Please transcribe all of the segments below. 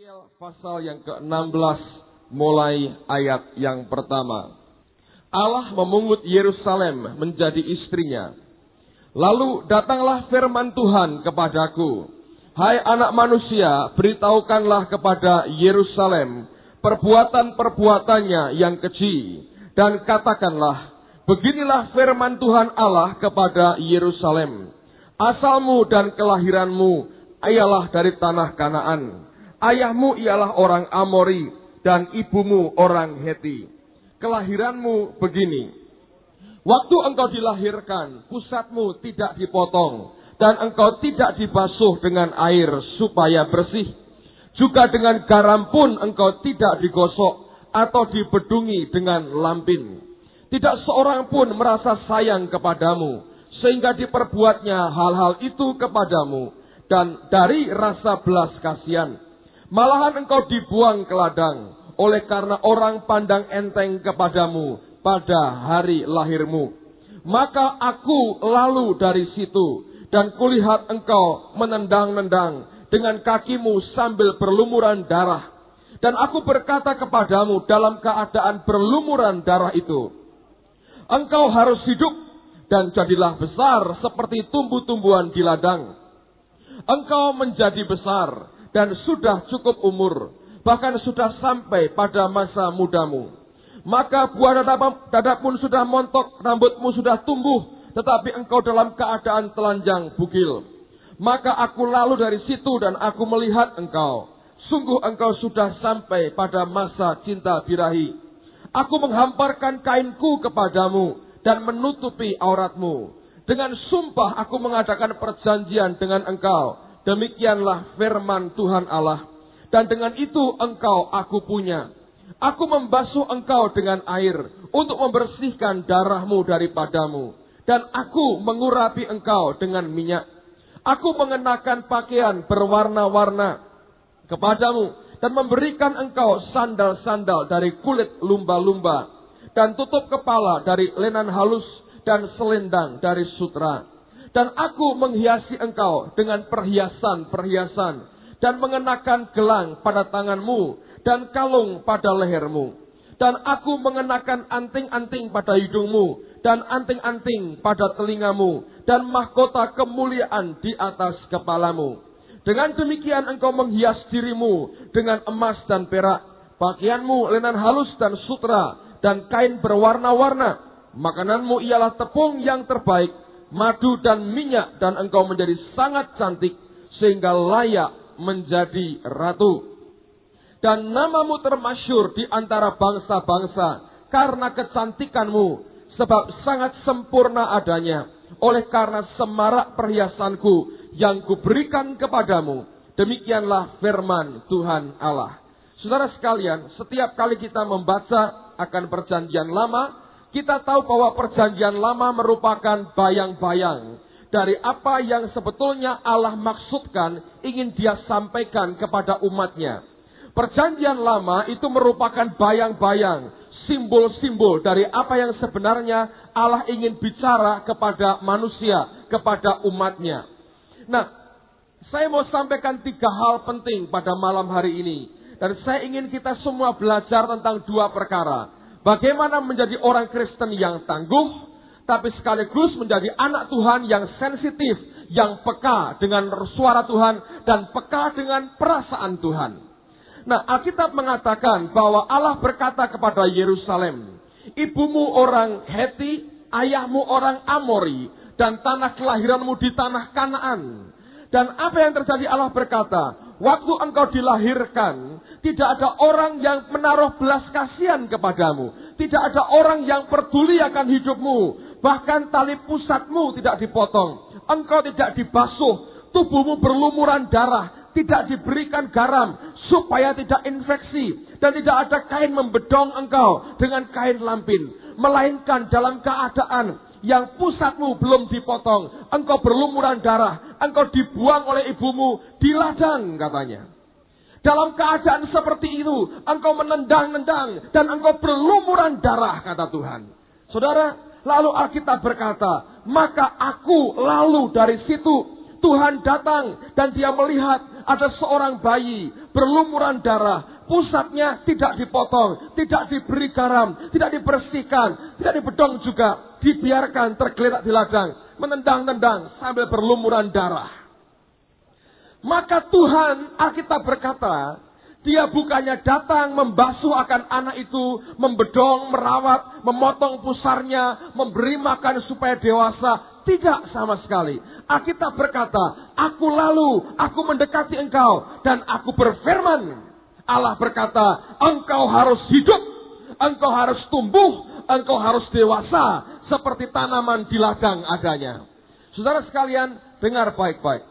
Yeskiel pasal yang ke-16 mulai ayat yang pertama. Allah memungut Yerusalem menjadi istrinya. Lalu datanglah firman Tuhan kepadaku. Hai anak manusia, beritahukanlah kepada Yerusalem perbuatan-perbuatannya yang keji. Dan katakanlah, beginilah firman Tuhan Allah kepada Yerusalem. Asalmu dan kelahiranmu ialah dari tanah Kanaan. Ayahmu ialah orang Amori dan ibumu orang Heti. Kelahiranmu begini. Waktu engkau dilahirkan, pusatmu tidak dipotong dan engkau tidak dibasuh dengan air supaya bersih. Juga dengan garam pun engkau tidak digosok atau dibedungi dengan lampin. Tidak seorang pun merasa sayang kepadamu sehingga diperbuatnya hal-hal itu kepadamu dan dari rasa belas kasihan. Malahan engkau dibuang ke ladang oleh karena orang pandang enteng kepadamu pada hari lahirmu. Maka aku lalu dari situ dan kulihat engkau menendang-nendang dengan kakimu sambil berlumuran darah. Dan aku berkata kepadamu dalam keadaan berlumuran darah itu, engkau harus hidup dan jadilah besar seperti tumbuh-tumbuhan di ladang. Engkau menjadi besar dan sudah cukup umur, bahkan sudah sampai pada masa mudamu. Maka buah dada pun sudah montok, rambutmu sudah tumbuh, tetapi engkau dalam keadaan telanjang bugil. Maka aku lalu dari situ dan aku melihat engkau. Sungguh engkau sudah sampai pada masa cinta birahi. Aku menghamparkan kainku kepadamu dan menutupi auratmu. Dengan sumpah aku mengadakan perjanjian dengan engkau. Demikianlah firman Tuhan Allah. Dan dengan itu engkau aku punya. Aku membasuh engkau dengan air untuk membersihkan darahmu daripadamu. Dan aku mengurapi engkau dengan minyak. Aku mengenakan pakaian berwarna-warna kepadamu dan memberikan engkau sandal-sandal dari kulit lumba-lumba dan tutup kepala dari lenan halus dan selendang dari sutra. Dan aku menghiasi engkau dengan perhiasan-perhiasan dan mengenakan gelang pada tanganmu dan kalung pada lehermu. Dan aku mengenakan anting-anting pada hidungmu dan anting-anting pada telingamu dan mahkota kemuliaan di atas kepalamu. Dengan demikian engkau menghias dirimu dengan emas dan perak, pakaianmu lenan halus dan sutra dan kain berwarna-warna. Makananmu ialah tepung yang terbaik, madu dan minyak, dan engkau menjadi sangat cantik sehingga layak menjadi ratu. Dan namamu termasyhur di antara bangsa-bangsa karena kecantikanmu, sebab sangat sempurna adanya, oleh karena semarak perhiasanku yang kuberikan kepadamu. Demikianlah firman Tuhan Allah. Saudara sekalian, setiap kali kita membaca akan perjanjian lama, kita tahu bahwa perjanjian lama merupakan bayang-bayang dari apa yang sebetulnya Allah maksudkan ingin dia sampaikan kepada umatnya. Perjanjian lama itu merupakan bayang-bayang, simbol-simbol dari apa yang sebenarnya Allah ingin bicara kepada manusia, kepada umatnya. Nah, saya mau sampaikan 3 hal penting pada malam hari ini. Dan saya ingin kita semua belajar tentang 2 perkara. Bagaimana menjadi orang Kristen yang tangguh, tapi sekaligus menjadi anak Tuhan yang sensitif, yang peka dengan suara Tuhan, dan peka dengan perasaan Tuhan. Nah, Alkitab mengatakan bahwa Allah berkata kepada Yerusalem, ibumu orang Heti, ayahmu orang Amori, dan tanah kelahiranmu di tanah Kanaan. Dan apa yang terjadi? Allah berkata, waktu engkau dilahirkan, tidak ada orang yang menaruh belas kasihan kepadamu. Tidak ada orang yang peduli akan hidupmu. Bahkan tali pusatmu tidak dipotong. Engkau tidak dibasuh. Tubuhmu berlumuran darah. Tidak diberikan garam supaya tidak infeksi. Dan tidak ada kain membedong engkau dengan kain lampin. Melainkan dalam keadaan yang pusatmu belum dipotong. Engkau berlumuran darah. Engkau dibuang oleh ibumu di ladang, katanya. Dalam keadaan seperti itu, engkau menendang-nendang dan engkau berlumuran darah, kata Tuhan. Saudara, lalu Alkitab berkata, maka aku lalu dari situ. Tuhan datang dan dia melihat ada seorang bayi berlumuran darah, pusatnya tidak dipotong, tidak diberi garam, tidak dibersihkan, tidak dibedong juga, dibiarkan tergeletak di ladang, menendang-tendang sambil berlumuran darah. Maka Tuhan, Alkitab berkata, Dia bukannya datang membasuh akan anak itu, membedong, merawat, memotong pusarnya, memberi makan supaya dewasa. Tidak sama sekali. Alkitab berkata, aku mendekati engkau dan aku berfirman. Allah berkata, engkau harus hidup, engkau harus tumbuh, engkau harus dewasa, seperti tanaman di ladang adanya. Saudara sekalian, dengar baik-baik.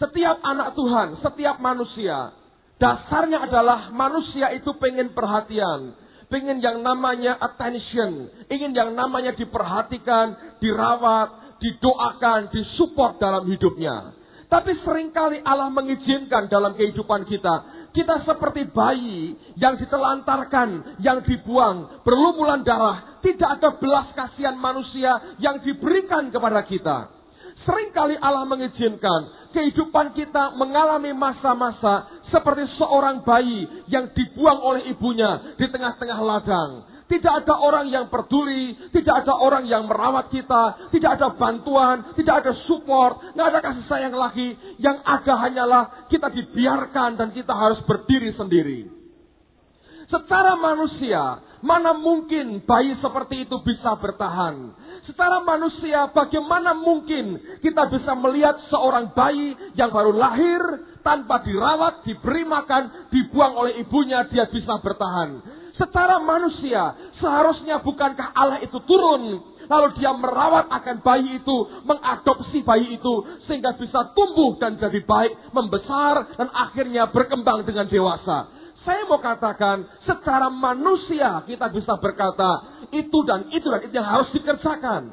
Setiap anak Tuhan, setiap manusia, dasarnya adalah manusia itu pengen perhatian. Pengen yang namanya attention. Ingin yang namanya diperhatikan, dirawat, didoakan, disupport dalam hidupnya. Tapi seringkali Allah mengizinkan dalam kehidupan kita. Kita seperti bayi yang ditelantarkan, yang dibuang, berlumuran darah. Tidak ada belas kasihan manusia yang diberikan kepada kita. Seringkali Allah mengizinkan kehidupan kita mengalami masa-masa seperti seorang bayi yang dibuang oleh ibunya di tengah-tengah ladang. Tidak ada orang yang peduli, tidak ada orang yang merawat kita, tidak ada bantuan, tidak ada support, tidak ada kasih sayang lagi. Yang ada hanyalah kita dibiarkan dan kita harus berdiri sendiri. Secara manusia, mana mungkin bayi seperti itu bisa bertahan? Secara manusia, bagaimana mungkin kita bisa melihat seorang bayi yang baru lahir, tanpa dirawat, diberi makan, dibuang oleh ibunya, dia bisa bertahan? Secara manusia, seharusnya bukankah Allah itu turun, lalu dia merawat akan bayi itu, mengadopsi bayi itu, sehingga bisa tumbuh dan jadi baik, membesar, dan akhirnya berkembang dengan dewasa. Saya mau katakan, secara manusia kita bisa berkata, itu dan itu yang harus dikerjakan.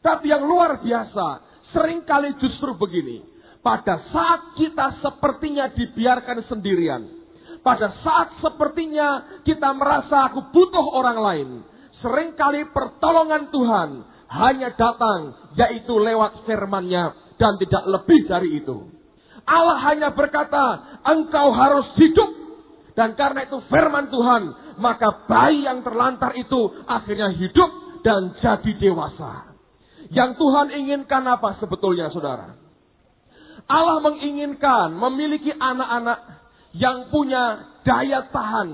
Tapi yang luar biasa, seringkali justru begini. Pada saat kita sepertinya dibiarkan sendirian. Pada saat sepertinya kita merasa aku butuh orang lain. Seringkali pertolongan Tuhan hanya datang, yaitu lewat firman-Nya. Dan tidak lebih dari itu. Allah hanya berkata, engkau harus hidup. Dan karena itu firman Tuhan, maka bayi yang terlantar itu akhirnya hidup dan jadi dewasa. Yang Tuhan inginkan apa sebetulnya, saudara? Allah menginginkan memiliki anak-anak yang punya daya tahan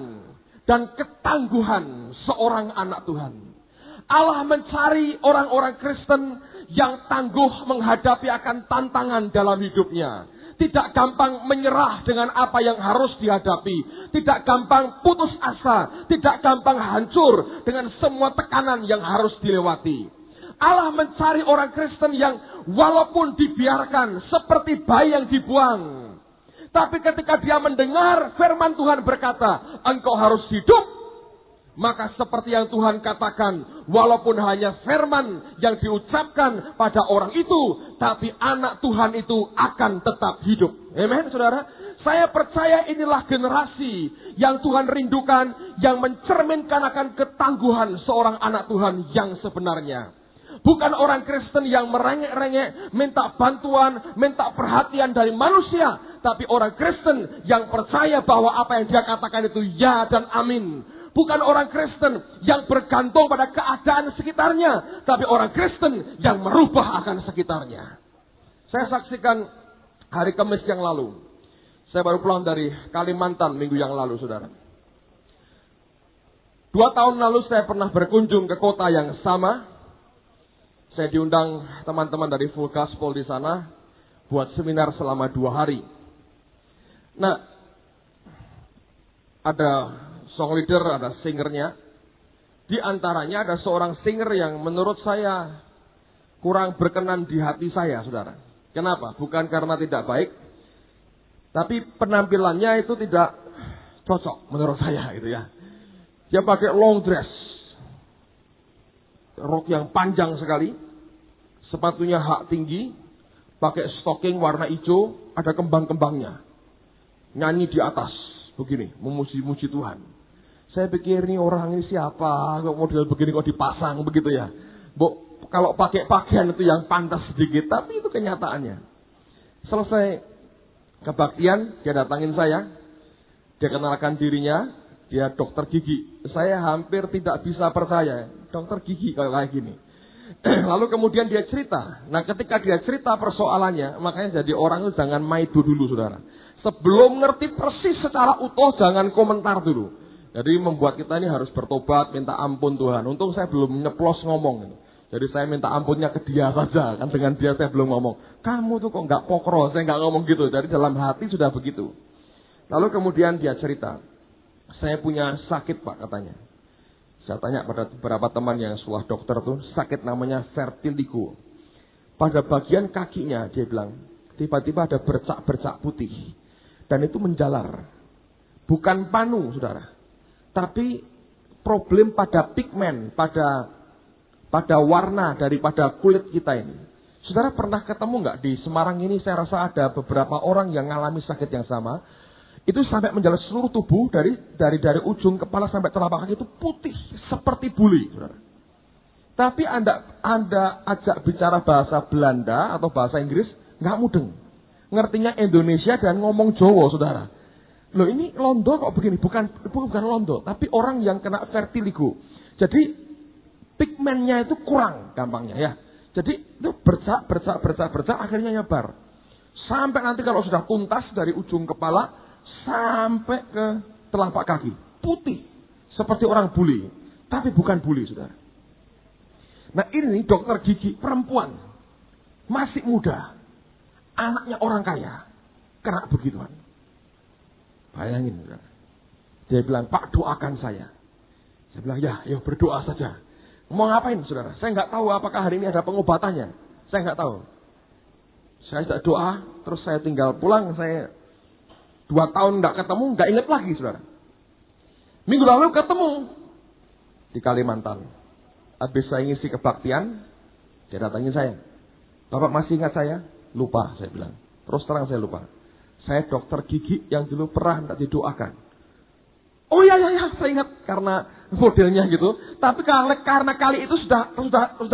dan ketangguhan seorang anak Tuhan. Allah mencari orang-orang Kristen yang tangguh menghadapi akan tantangan dalam hidupnya. Tidak gampang menyerah dengan apa yang harus dihadapi. Tidak gampang putus asa. Tidak gampang hancur dengan semua tekanan yang harus dilewati. Allah mencari orang Kristen yang walaupun dibiarkan seperti bayi yang dibuang. Tapi ketika dia mendengar firman Tuhan berkata, engkau harus hidup. Maka seperti yang Tuhan katakan, walaupun hanya firman yang diucapkan pada orang itu, tapi anak Tuhan itu akan tetap hidup. Amen, saudara. Saya percaya inilah generasi yang Tuhan rindukan, yang mencerminkan akan ketangguhan seorang anak Tuhan yang sebenarnya. Bukan orang Kristen yang merengek-rengek, minta bantuan, minta perhatian dari manusia. Tapi orang Kristen yang percaya bahwa apa yang dia katakan itu ya dan amin. Bukan orang Kristen yang bergantung pada keadaan sekitarnya. Tapi orang Kristen yang merubah akan sekitarnya. Saya saksikan hari Kamis yang lalu. Saya baru pulang dari Kalimantan minggu yang lalu, saudara. 2 tahun lalu saya pernah berkunjung ke kota yang sama. Saya diundang teman-teman dari Full Gospel di sana. Buat seminar selama 2 hari. Nah, ada song leader, ada singernya. Di antaranya ada seorang singer yang menurut saya kurang berkenan di hati saya, saudara. Kenapa? Bukan karena tidak baik, tapi penampilannya itu tidak cocok menurut saya, gitu ya. Dia pakai long dress, rok yang panjang sekali, sepatunya hak tinggi, pakai stocking warna hijau, ada kembang-kembangnya, nyanyi di atas, begini, memuji-muji Tuhan. Saya pikir ini orang ini siapa? Kok model begini kok dipasang begitu ya? Kalau pakai pakaian itu yang pantas sedikit, tapi itu kenyataannya. Selesai Kebaktian, dia datangin saya. Dia kenalkan dirinya, dia dokter gigi. Saya hampir tidak bisa percaya, dokter gigi kalau kayak gini. Lalu kemudian dia cerita. Nah ketika dia cerita persoalannya, makanya jadi orang itu jangan maido dulu saudara. Sebelum ngerti persis secara utuh, jangan komentar dulu. Jadi membuat kita ini harus bertobat, minta ampun Tuhan. Untung saya belum nyeplos ngomong. Jadi saya minta ampunnya ke dia saja. Kan dengan dia saya belum ngomong. Kamu tuh kok nggak pokro, saya nggak ngomong gitu. Dari dalam hati sudah begitu. Lalu kemudian dia cerita, saya punya sakit Pak katanya. Saya tanya pada beberapa teman yang sekolah dokter tuh, sakit namanya vertigo. Pada bagian kakinya dia bilang, tiba-tiba ada bercak-bercak putih. Dan itu menjalar. Bukan panu saudara. Tapi problem pada pigmen, pada warna daripada kulit kita ini. Saudara pernah ketemu nggak di Semarang ini? Saya rasa ada beberapa orang yang mengalami sakit yang sama. Itu sampai menjalar seluruh tubuh dari ujung kepala sampai telapak kaki itu putih seperti buli, saudara. Tapi anda ajak bicara bahasa Belanda atau bahasa Inggris nggak mudeng. Ngertinya Indonesia dan ngomong Jawa, saudara. Loh ini londo kok begini? Bukan londo, tapi orang yang kena vertigo. Jadi pigmennya itu kurang gampangnya ya. Jadi itu bercak akhirnya nyebar. Sampai nanti kalau sudah tuntas dari ujung kepala sampai ke telapak kaki. Putih. Seperti orang bule. Tapi bukan bule, saudara. Nah ini dokter gigi perempuan. Masih muda. Anaknya orang kaya. Kena begituan. Bayangin, saudara. Dia bilang, Pak doakan saya. Saya bilang, ya berdoa saja. Mau ngapain, saudara? Saya nggak tahu apakah hari ini ada pengobatannya. Saya nggak tahu. Saya ajak doa, terus saya tinggal pulang. Saya 2 tahun nggak ketemu, nggak inget lagi, saudara. Minggu lalu ketemu di Kalimantan. Habis saya ngisi kebaktian, dia datangin saya. Bapak masih ingat saya? Lupa, saya bilang. Terus terang saya lupa. Saya dokter gigi yang dulu pernah minta didoakan. Oh iya, saya ingat karena modelnya gitu. Tapi karena kali itu sudah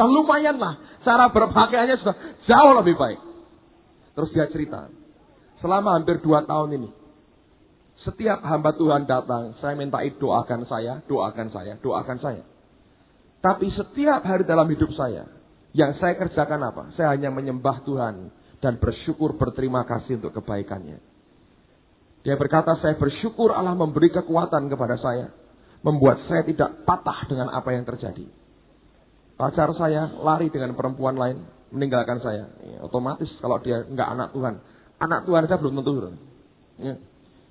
lumayan lah. Cara berpakaiannya sudah jauh lebih baik. Terus dia cerita. Selama hampir 2 tahun ini. Setiap hamba Tuhan datang, saya minta doakan saya. Tapi setiap hari dalam hidup saya, yang saya kerjakan apa? Saya hanya menyembah Tuhan dan bersyukur berterima kasih untuk kebaikannya. Dia berkata, saya bersyukur Allah memberi kekuatan kepada saya, membuat saya tidak patah dengan apa yang terjadi. Pacar saya lari dengan perempuan lain, meninggalkan saya. Ya, otomatis kalau dia enggak anak Tuhan saya belum tentu. Ya.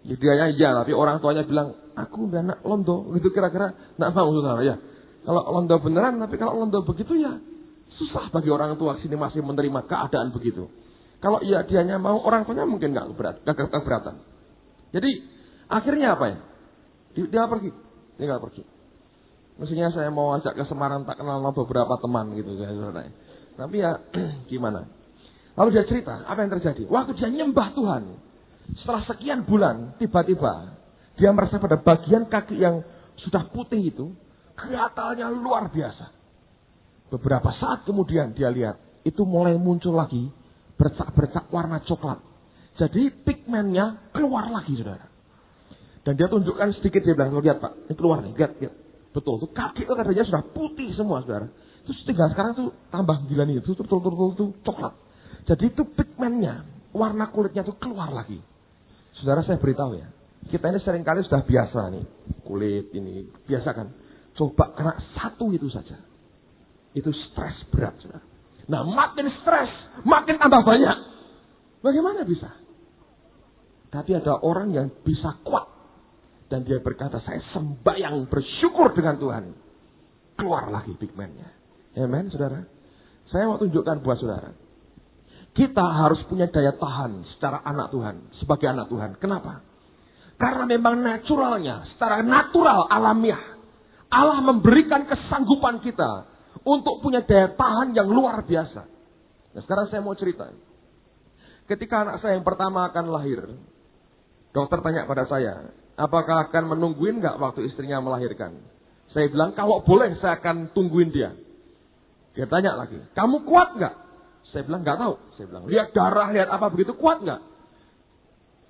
Dia iya, tapi orang tuanya bilang, aku udah anak londo, gitu kira-kira nggak mau, saudara ya. Kalau londo beneran, tapi kalau londo begitu ya susah bagi orang tua sini masih menerima keadaan begitu. Kalau iya dianya mau, orang tuanya mungkin nggak keberatan. Jadi akhirnya apa ya? Dia nggak pergi. Mestinya saya mau ajak ke Semarang, tak kenal beberapa teman gitu, saudara. Tapi ya gimana? Lalu dia cerita apa yang terjadi. Waktu dia nyembah Tuhan. Setelah sekian bulan, tiba-tiba dia merasa pada bagian kaki yang sudah putih itu, gatalnya luar biasa. Beberapa saat kemudian dia lihat, itu mulai muncul lagi, bercak-bercak warna coklat. Jadi pigmennya keluar lagi, saudara. Dan dia tunjukkan sedikit, dia bilang, lihat Pak, ini keluar nih, lihat. Betul, tuh kaki itu katanya sudah putih semua, saudara. Terus tinggal sekarang tuh tambah gila nih, itu coklat. Jadi itu pigmennya, warna kulitnya tuh keluar lagi. Saudara saya beritahu ya, kita ini seringkali sudah biasa nih, kulit ini, biasa kan. Coba kena satu itu saja. Itu stres berat, saudara. Nah makin stres, makin tambah banyak. Bagaimana bisa? Tapi ada orang yang bisa kuat. Dan dia berkata, saya sembahyang bersyukur dengan Tuhan. Keluar lagi pigmennya. Amen, saudara. Saya mau tunjukkan buat saudara. Kita harus punya daya tahan secara anak Tuhan. Sebagai anak Tuhan. Kenapa? Karena memang naturalnya, secara natural, alamiah. Allah memberikan kesanggupan kita untuk punya daya tahan yang luar biasa. Nah sekarang saya mau cerita. Ketika anak saya yang pertama akan lahir. Dokter tanya pada saya. Apakah akan menungguin nggak waktu istrinya melahirkan? Saya bilang kalau boleh saya akan tungguin dia. Dia tanya lagi. Kamu kuat nggak? Saya bilang nggak tahu. Saya bilang lihat darah, lihat apa begitu, kuat nggak?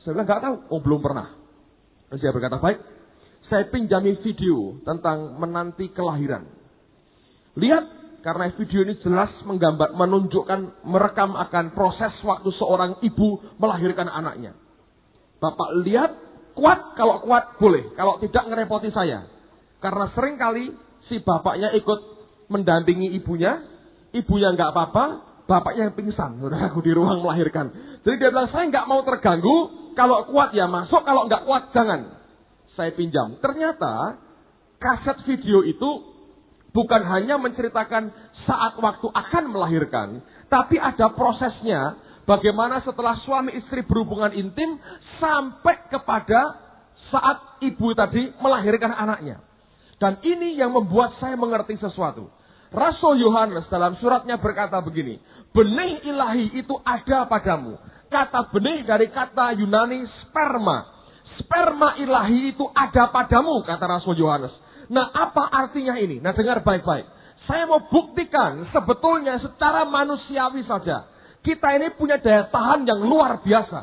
Saya bilang, nggak tahu. Oh, belum pernah. Dan saya berkata, baik. Saya pinjami video tentang menanti kelahiran. Lihat, karena video ini jelas menunjukkan, merekam akan proses waktu seorang ibu melahirkan anaknya. Bapak lihat, kuat, kalau kuat boleh. Kalau tidak, ngerepoti saya. Karena seringkali si bapaknya ikut mendampingi ibunya nggak apa-apa, bapaknya yang pingsan, saudaraku, di ruang melahirkan. Jadi dia bilang, saya nggak mau terganggu, kalau kuat ya masuk, kalau nggak kuat jangan. Saya pinjam. Ternyata kaset video itu bukan hanya menceritakan saat waktu akan melahirkan, tapi ada prosesnya, bagaimana setelah suami istri berhubungan intim sampai kepada saat ibu tadi melahirkan anaknya. Dan ini yang membuat saya mengerti sesuatu. Rasul Yohanes dalam suratnya berkata begini, benih ilahi itu ada padamu. Kata benih dari kata Yunani sperma. Sperma ilahi itu ada padamu, kata Rasul Yohanes. Nah, apa artinya ini? Nah, dengar baik-baik. Saya mau buktikan sebetulnya secara manusiawi saja. Kita ini punya daya tahan yang luar biasa.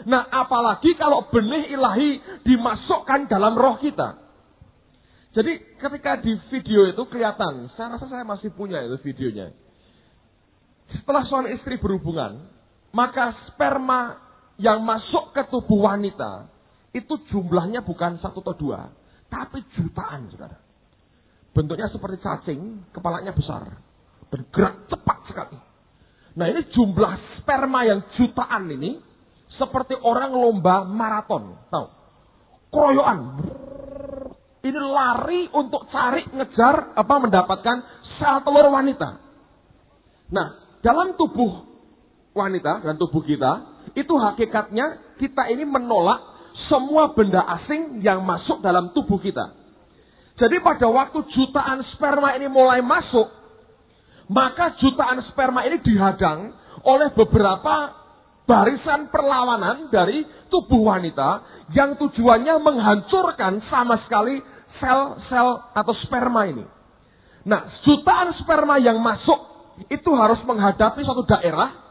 Nah, apalagi kalau benih ilahi dimasukkan dalam roh kita. Jadi ketika di video itu kelihatan, saya rasa saya masih punya itu videonya. Setelah suami istri berhubungan, maka sperma yang masuk ke tubuh wanita, itu jumlahnya bukan 1 atau 2, tapi jutaan, saudara. Bentuknya seperti cacing, kepalanya besar, dan gerak cepat sekali. Nah, ini jumlah sperma yang jutaan ini, seperti orang lomba maraton, tahu? Keroyokan. Ini lari untuk cari, ngejar, mendapatkan sel telur wanita. Nah, dalam tubuh wanita dan tubuh kita, itu hakikatnya kita ini menolak semua benda asing yang masuk dalam tubuh kita. Jadi pada waktu jutaan sperma ini mulai masuk, maka jutaan sperma ini dihadang oleh beberapa barisan perlawanan dari tubuh wanita yang tujuannya menghancurkan sama sekali sel-sel atau sperma ini. Nah, jutaan sperma yang masuk itu harus menghadapi suatu daerah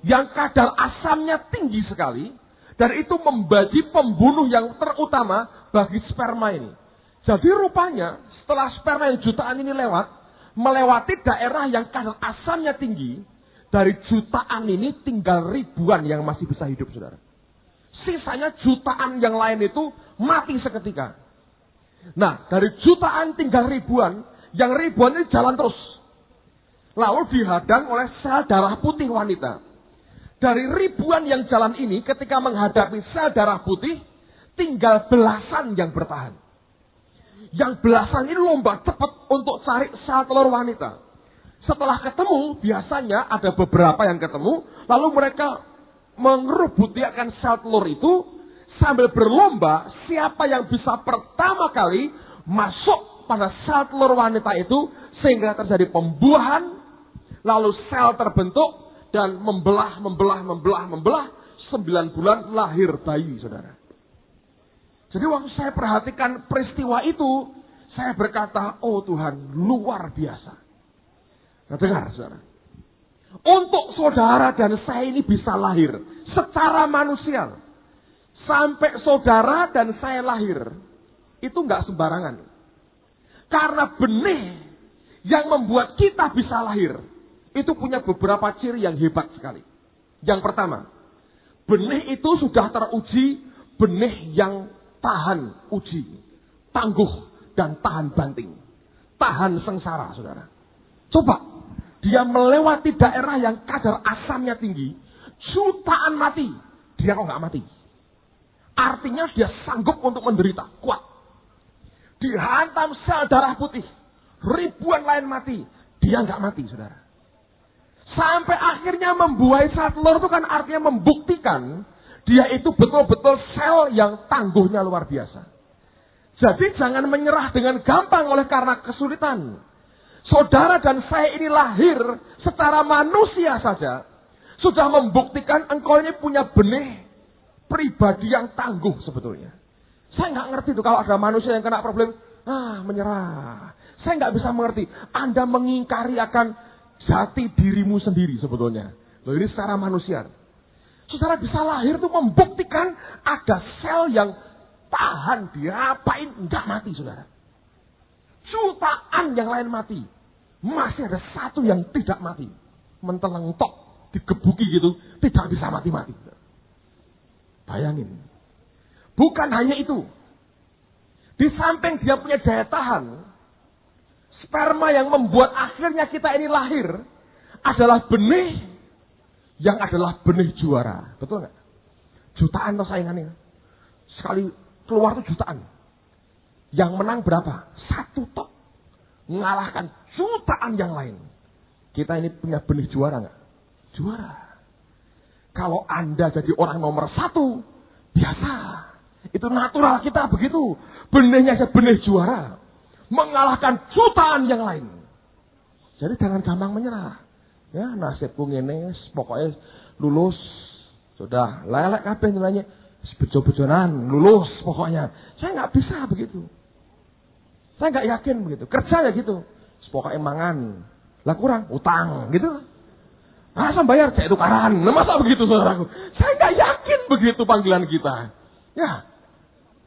yang kadar asamnya tinggi sekali, dan itu menjadi pembunuh yang terutama bagi sperma ini. Jadi rupanya setelah sperma yang jutaan ini melewati daerah yang kadar asamnya tinggi, dari jutaan ini tinggal ribuan yang masih bisa hidup, saudara. Sisanya jutaan yang lain itu mati seketika. Nah, dari jutaan tinggal ribuan, yang ribuan ini jalan terus. Lalu dihadang oleh sel darah putih wanita. Dari ribuan yang jalan ini, ketika menghadapi sel darah putih, tinggal belasan yang bertahan. Yang belasan ini lomba cepat untuk cari sel telur wanita. Setelah ketemu, biasanya ada beberapa yang ketemu, lalu mereka mengerubuti akan sel telur itu, sambil berlomba siapa yang bisa pertama kali masuk pada sel telur wanita itu, sehingga terjadi pembuahan, lalu sel terbentuk, dan membelah, 9 bulan lahir bayi, saudara. Jadi waktu saya perhatikan peristiwa itu, saya berkata, oh Tuhan, luar biasa. Nah, dengar, saudara. Untuk saudara dan saya ini bisa lahir secara manusia. Sampai saudara dan saya lahir, itu nggak sembarangan. Karena benih yang membuat kita bisa lahir, itu punya beberapa ciri yang hebat sekali. Yang pertama, benih itu sudah teruji, benih yang tahan uji, tangguh dan tahan banting, tahan sengsara, saudara. Coba, dia melewati daerah yang kadar asamnya tinggi, jutaan mati, dia kok nggak mati. Artinya dia sanggup untuk menderita, kuat. Dihantam sel darah putih, ribuan lain mati, dia nggak mati, saudara. Sampai akhirnya membuai sel telur itu kan artinya membuktikan dia itu betul-betul sel yang tangguhnya luar biasa. Jadi jangan menyerah dengan gampang oleh karena kesulitan. Saudara dan saya ini lahir secara manusia saja, sudah membuktikan engkau ini punya benih pribadi yang tangguh sebetulnya. Saya nggak ngerti tuh kalau ada manusia yang kena problem, menyerah. Saya nggak bisa mengerti. Anda mengingkari akan jati dirimu sendiri sebetulnya. Loh, ini secara manusia. Saudara bisa lahir itu membuktikan ada sel yang tahan diapain enggak mati, saudara. Jutaan yang lain mati. Masih ada satu yang tidak mati. Mentelengtok, digebuki gitu, tidak bisa mati-mati. Bayangin. Bukan hanya itu. Di samping dia punya daya tahan, sperma yang membuat akhirnya kita ini lahir adalah benih yang adalah benih juara. Betul nggak? Jutaan persaingannya. Sekali keluar itu jutaan. Yang menang berapa? Satu tok. Mengalahkan jutaan yang lain. Kita ini punya benih juara nggak? Juara. Kalau Anda jadi orang nomor 1, biasa. Itu natural kita begitu. Benihnya aja benih juara. Mengalahkan jutaan yang lain. Jadi jangan gampang menyerah. Ya, nasibku ngene, pokoknya lulus. Sudah, lelek kabeh nilainya. Bejo-bejonan, lulus pokoknya. Saya nggak bisa begitu. Saya nggak yakin begitu. Kerja ya gitu. Pokoknya mangan. Lah kurang, utang gitu. Masa bayar, saya tukaran. Nah, masa begitu saudaraku? Saya nggak yakin begitu panggilan kita. Ya,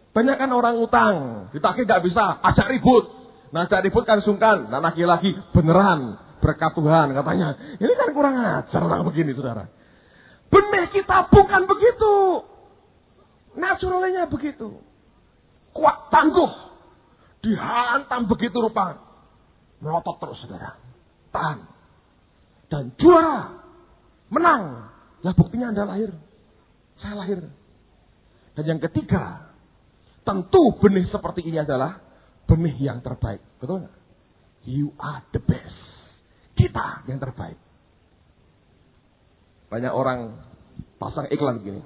banyak kan orang utang. Ditagih nggak bisa, ajak ribut. Nah, ajak ribut kan sungkan. Nah, lagi beneran. Berkat Tuhan katanya. Ini kan kurang ajar lah begini saudara. Benih kita bukan begitu. Naturalnya begitu. Kuat tangguh. Dihantam begitu rupa. Melotot terus saudara. Tahan. Dan juara. Menang. Lah buktinya Anda lahir. Saya lahir. Dan yang ketiga. Tentu benih seperti ini adalah benih yang terbaik. Betul nggak? You are the best. Kita yang terbaik. Banyak orang pasang iklan begini.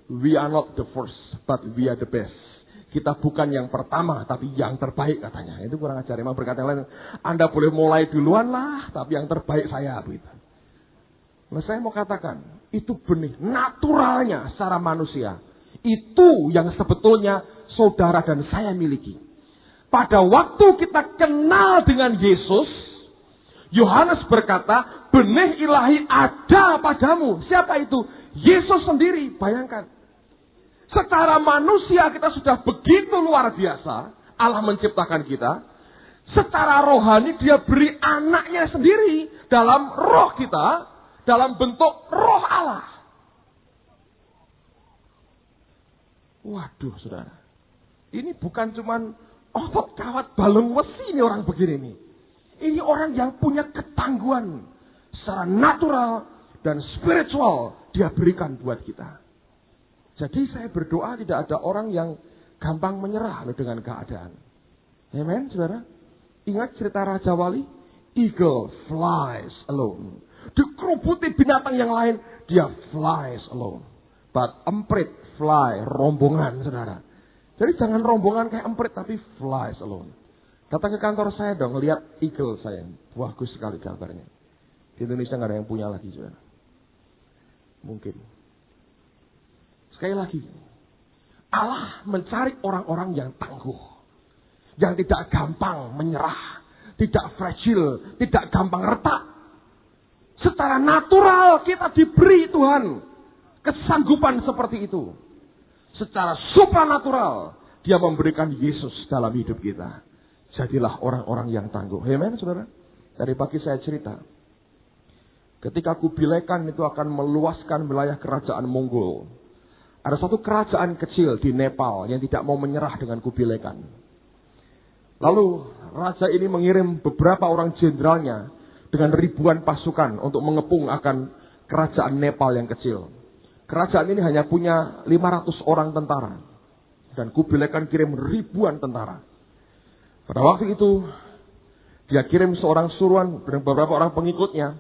We are not the first, but we are the best. Kita bukan yang pertama, tapi yang terbaik katanya. Itu kurang ajar. Emang berkata yang lain, Anda boleh mulai duluan lah, tapi yang terbaik saya. Begitu. Nah, saya mau katakan, itu benih naturalnya secara manusia. Itu yang sebetulnya saudara dan saya miliki. Pada waktu kita kenal dengan Yesus, Yohanes berkata, benih ilahi ada padamu. Siapa itu? Yesus sendiri. Bayangkan. Secara manusia kita sudah begitu luar biasa. Allah menciptakan kita. Secara rohani dia beri anaknya sendiri. Dalam roh kita. Dalam bentuk roh Allah. Waduh saudara. Ini bukan cuman otot kawat balung besi ini orang begini nih. Ini orang yang punya ketangguhan. Secara natural dan spiritual dia berikan buat kita. Jadi saya berdoa tidak ada orang yang gampang menyerah dengan keadaan. Amen, saudara? Ingat cerita Raja Wali? Eagle flies alone. Dikerubuti binatang yang lain, dia flies alone. But emprit fly, rombongan, saudara. Jadi jangan rombongan kayak emprit, tapi flies alone. Datang ke kantor saya dong, lihat eagle saya. Bagus sekali gambarnya. Di Indonesia nggak ada yang punya lagi, saudara. Mungkin. Sekali lagi, Allah mencari orang-orang yang tangguh. Yang tidak gampang menyerah. Tidak fragile, tidak gampang retak. Secara natural kita diberi Tuhan kesanggupan seperti itu. Secara supranatural dia memberikan Yesus dalam hidup kita. Jadilah orang-orang yang tangguh. Amen, saudara. Dari pagi saya cerita. Ketika Kubilai Khan itu akan meluaskan wilayah kerajaan Mongol. Ada satu kerajaan kecil di Nepal yang tidak mau menyerah dengan Kubilai Khan. Lalu raja ini mengirim beberapa orang jenderalnya dengan ribuan pasukan untuk mengepung akan kerajaan Nepal yang kecil. Kerajaan ini hanya punya 500 orang tentara. Dan Kubilai Khan kirim ribuan tentara. Pada waktu itu dia kirim seorang suruhan dan beberapa orang pengikutnya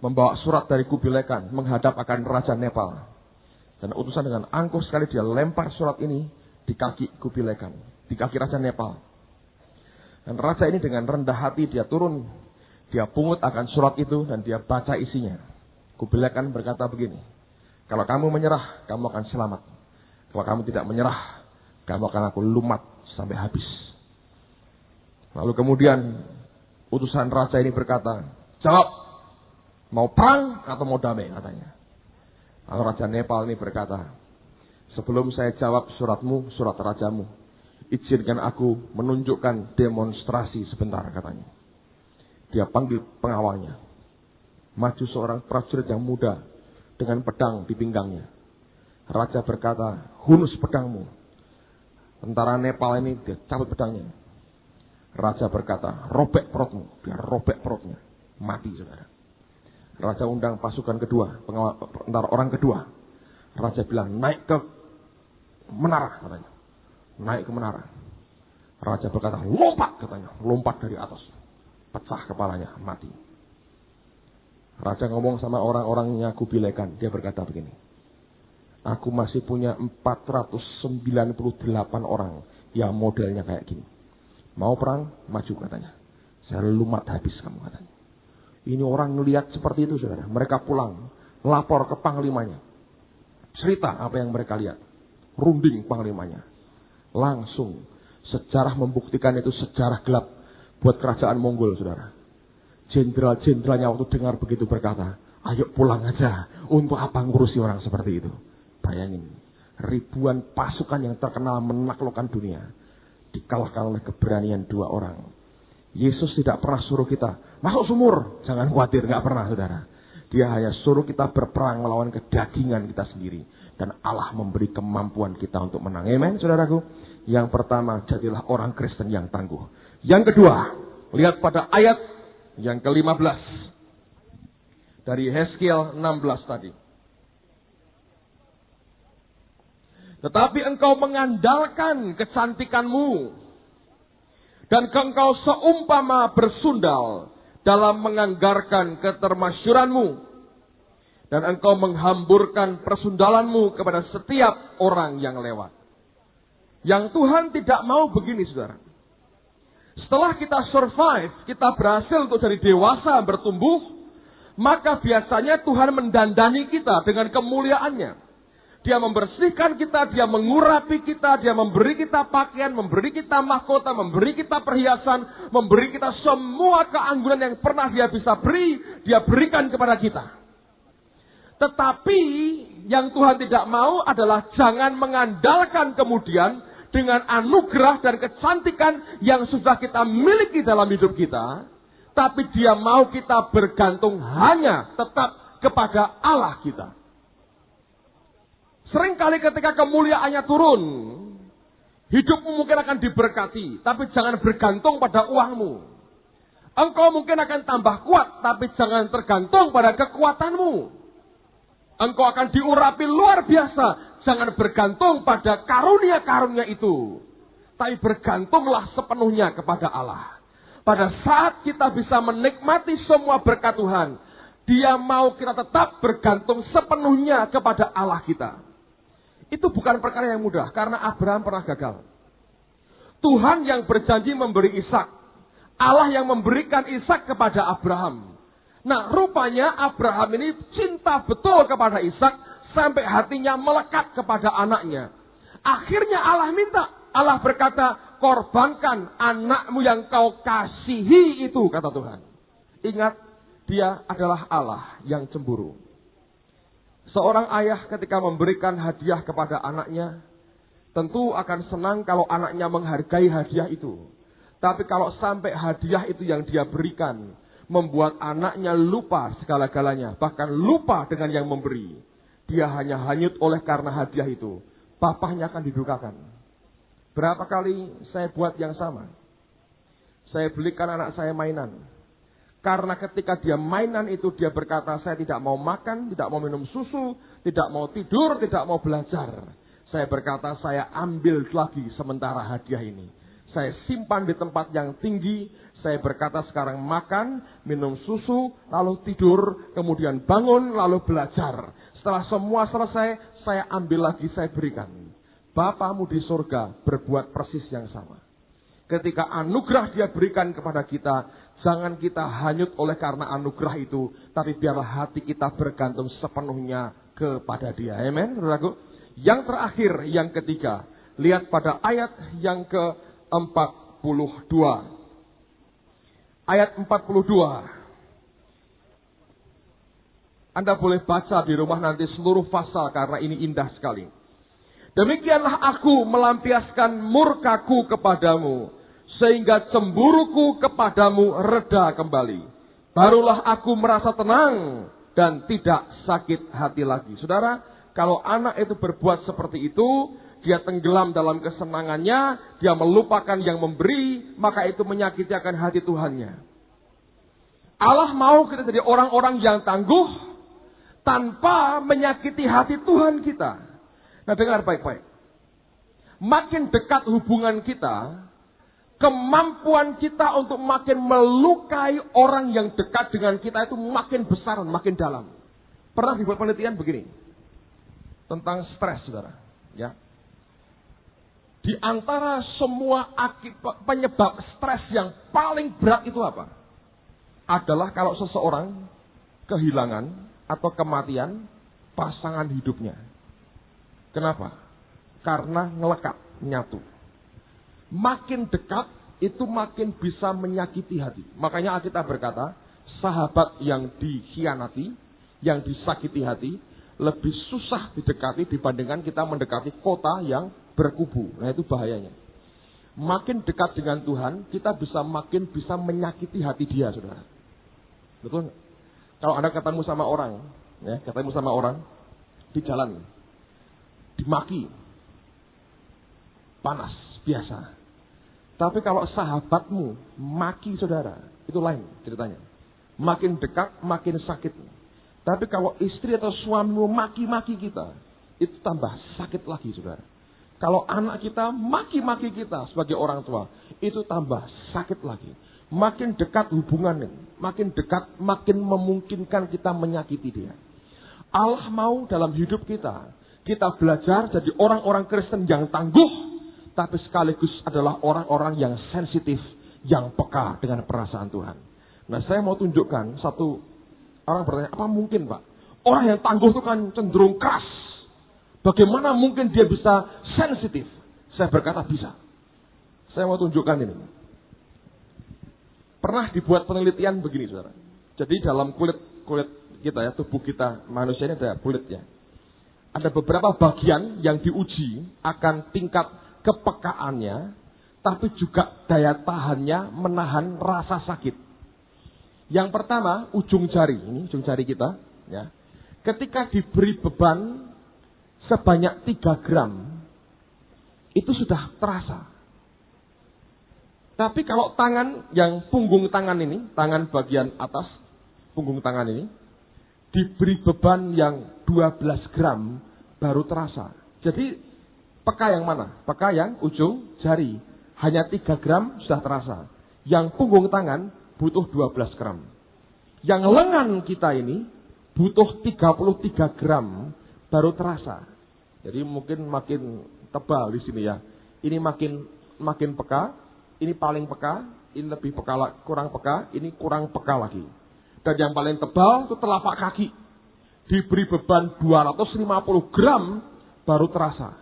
membawa surat dari Kubilai Khan menghadap akan raja Nepal. Dan utusan dengan angkuh sekali dia lempar surat ini di kaki Kubilai Khan, di kaki raja Nepal. Dan raja ini dengan rendah hati dia turun, dia pungut akan surat itu dan dia baca isinya. Kubilai Khan berkata begini, kalau kamu menyerah, kamu akan selamat. Kalau kamu tidak menyerah, kamu akan aku lumat sampai habis. Lalu kemudian utusan raja ini berkata, jawab, mau perang atau mau damai katanya. Lalu Raja Nepal ini berkata, sebelum saya jawab suratmu, surat rajamu, izinkan aku menunjukkan demonstrasi sebentar, katanya. Dia panggil pengawalnya. Maju seorang prajurit yang muda dengan pedang di pinggangnya. Raja berkata, hunus pedangmu. Tentara Nepal ini dia cabut pedangnya. Raja berkata, robek perutmu. Dia robek perutnya. Mati, saudara. Raja undang pasukan kedua, tentara orang kedua. Raja bilang, naik ke menara, katanya. Naik ke menara. Raja berkata, lompat, katanya. Lompat dari atas. Pecah kepalanya, mati. Raja ngomong sama orang-orangnya kubilekan. Dia berkata begini, aku masih punya 498 orang yang modelnya kayak gini. Mau perang? Maju, katanya. Saya lumat habis kamu, katanya. Ini orang ngelihat seperti itu, saudara. Mereka pulang, lapor ke panglimanya. Cerita apa yang mereka lihat. Runding panglimanya. Langsung sejarah membuktikan itu sejarah gelap buat kerajaan Mongol, saudara. Jenderal-jenderalnya waktu dengar begitu berkata, ayo pulang aja. Untuk apa ngurusi orang seperti itu? Bayangin, ribuan pasukan yang terkenal menaklukkan dunia dikalahkan oleh keberanian dua orang. Yesus tidak pernah suruh kita masuk sumur. Jangan khawatir, gak pernah, saudara. Dia hanya suruh kita berperang melawan kedagingan kita sendiri. Dan Allah memberi kemampuan kita untuk menang. Amen, saudaraku. Yang pertama, jadilah orang Kristen yang tangguh. Yang kedua, lihat pada ayat yang ke-15. Dari Hezkiel 16 tadi. Tetapi engkau mengandalkan kecantikanmu. Dan engkau seumpama bersundal dalam menganggarkan ketermasyuranmu. Dan engkau menghamburkan persundalanmu kepada setiap orang yang lewat. Yang Tuhan tidak mau begini, saudara. Setelah kita survive, kita berhasil untuk jadi dewasa, bertumbuh, maka biasanya Tuhan mendandani kita dengan kemuliaannya. Dia membersihkan kita, dia mengurapi kita, dia memberi kita pakaian, memberi kita mahkota, memberi kita perhiasan, memberi kita semua keanggunan yang pernah dia bisa beri, dia berikan kepada kita. Tetapi yang Tuhan tidak mau adalah jangan mengandalkan kemudian dengan anugerah dan kecantikan yang sudah kita miliki dalam hidup kita. Tapi dia mau kita bergantung hanya tetap kepada Allah kita. Seringkali ketika kemuliaannya turun, hidupmu mungkin akan diberkati, tapi jangan bergantung pada uangmu. Engkau mungkin akan tambah kuat, tapi jangan tergantung pada kekuatanmu. Engkau akan diurapi luar biasa, jangan bergantung pada karunia-karunia itu. Tapi bergantunglah sepenuhnya kepada Allah. Pada saat kita bisa menikmati semua berkat Tuhan, Dia mau kita tetap bergantung sepenuhnya kepada Allah kita. Itu bukan perkara yang mudah, karena Abraham pernah gagal. Tuhan yang berjanji memberi Ishak. Allah yang memberikan Ishak kepada Abraham. Nah, rupanya Abraham ini cinta betul kepada Ishak, sampai hatinya melekat kepada anaknya. Akhirnya Allah minta. Allah berkata, korbankan anakmu yang kau kasihi itu, kata Tuhan. Ingat, dia adalah Allah yang cemburu. Seorang ayah ketika memberikan hadiah kepada anaknya, tentu akan senang kalau anaknya menghargai hadiah itu. Tapi kalau sampai hadiah itu yang dia berikan, membuat anaknya lupa segala-galanya, bahkan lupa dengan yang memberi. Dia hanya hanyut oleh karena hadiah itu. Bapaknya akan didukakan. Berapa kali saya buat yang sama. Saya belikan anak saya mainan. Karena ketika dia mainan itu, dia berkata, saya tidak mau makan, tidak mau minum susu, tidak mau tidur, tidak mau belajar. Saya berkata, saya ambil lagi sementara hadiah ini. Saya simpan di tempat yang tinggi. Saya berkata, sekarang makan, minum susu, lalu tidur, kemudian bangun, lalu belajar. Setelah semua selesai, saya ambil lagi, saya berikan. Bapamu di surga berbuat persis yang sama. Ketika anugerah dia berikan kepada kita, jangan kita hanyut oleh karena anugerah itu, tapi biarlah hati kita bergantung sepenuhnya kepada dia. Amen, saudaraku. Yang terakhir, yang ketiga, lihat pada ayat yang ke-42. Ayat 42. Anda boleh baca di rumah nanti seluruh pasal karena ini indah sekali. Demikianlah aku melampiaskan murkaku kepadamu, sehingga cemburuku kepadamu reda kembali. Barulah aku merasa tenang dan tidak sakit hati lagi. Saudara, kalau anak itu berbuat seperti itu, dia tenggelam dalam kesenangannya, dia melupakan yang memberi, maka itu menyakiti akan hati Tuhannya. Allah mau kita jadi orang-orang yang tangguh, tanpa menyakiti hati Tuhan kita. Nah, dengar baik-baik. Makin dekat hubungan kita, kemampuan kita untuk makin melukai orang yang dekat dengan kita itu makin besar, makin dalam. Pernah dibuat penelitian begini tentang stres, saudara. Ya, di antara semua penyebab stres yang paling berat itu apa? Adalah kalau seseorang kehilangan atau kematian pasangan hidupnya. Kenapa? Karena ngelekat, nyatu. Makin dekat itu makin bisa menyakiti hati. Makanya Alkitab berkata, sahabat yang dikhianati, yang disakiti hati, lebih susah didekati dibandingkan kita mendekati kota yang berkubu. Nah, itu bahayanya. Makin dekat dengan Tuhan, kita makin bisa menyakiti hati dia, saudara. Betul nggak? Kalau Anda ketemu sama orang, di jalan, dimaki, panas, biasa. Tapi kalau sahabatmu maki saudara, itu lain ceritanya. Makin dekat, makin sakit. Tapi kalau istri atau suamimu maki-maki kita, itu tambah sakit lagi, saudara. Kalau anak kita maki-maki kita sebagai orang tua, itu tambah sakit lagi. Makin dekat hubungannya, makin dekat, makin memungkinkan kita menyakiti dia. Allah mau dalam hidup kita belajar jadi orang-orang Kristen yang tangguh, tapi sekaligus adalah orang-orang yang sensitif, yang peka dengan perasaan Tuhan. Nah, saya mau tunjukkan satu orang bertanya, apa mungkin Pak? Orang yang tangguh itu kan cenderung keras. Bagaimana mungkin dia bisa sensitif? Saya berkata bisa. Saya mau tunjukkan ini. Pernah dibuat penelitian begini, saudara. Jadi dalam kulit kita ya, tubuh kita manusia ini ada kulitnya. Ada beberapa bagian yang diuji akan tingkat kepekaannya, tapi juga daya tahannya menahan rasa sakit. Yang pertama, ujung jari, ini ujung jari kita, ya. Ketika diberi beban sebanyak 3 gram, itu sudah terasa. Tapi kalau tangan, yang punggung tangan ini, tangan bagian atas, punggung tangan ini, diberi beban yang 12 gram, baru terasa. Jadi, peka yang mana? Peka yang ujung jari. Hanya 3 gram sudah terasa. Yang punggung tangan, butuh 12 gram. Yang lengan kita ini, butuh 33 gram, baru terasa. Jadi mungkin makin tebal di sini ya. Ini makin peka. Ini paling peka, ini lebih peka, kurang peka, ini kurang peka lagi. Dan yang paling tebal itu telapak kaki. Diberi beban 250 gram, baru terasa.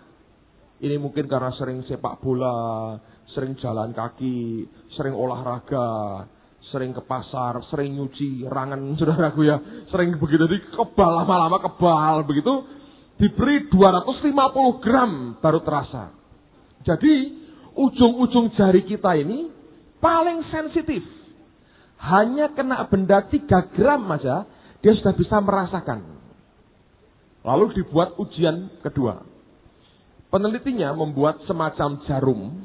Ini mungkin karena sering sepak bola, sering jalan kaki, sering olahraga, sering ke pasar, sering nyuci rangan, saudaraku ya. Sering begitu, jadi kebal, lama-lama kebal, begitu. Diberi 250 gram, baru terasa. Jadi, ujung-ujung jari kita ini paling sensitif. Hanya kena benda 3 gram aja, dia sudah bisa merasakan. Lalu dibuat ujian kedua. Penelitinya membuat semacam jarum,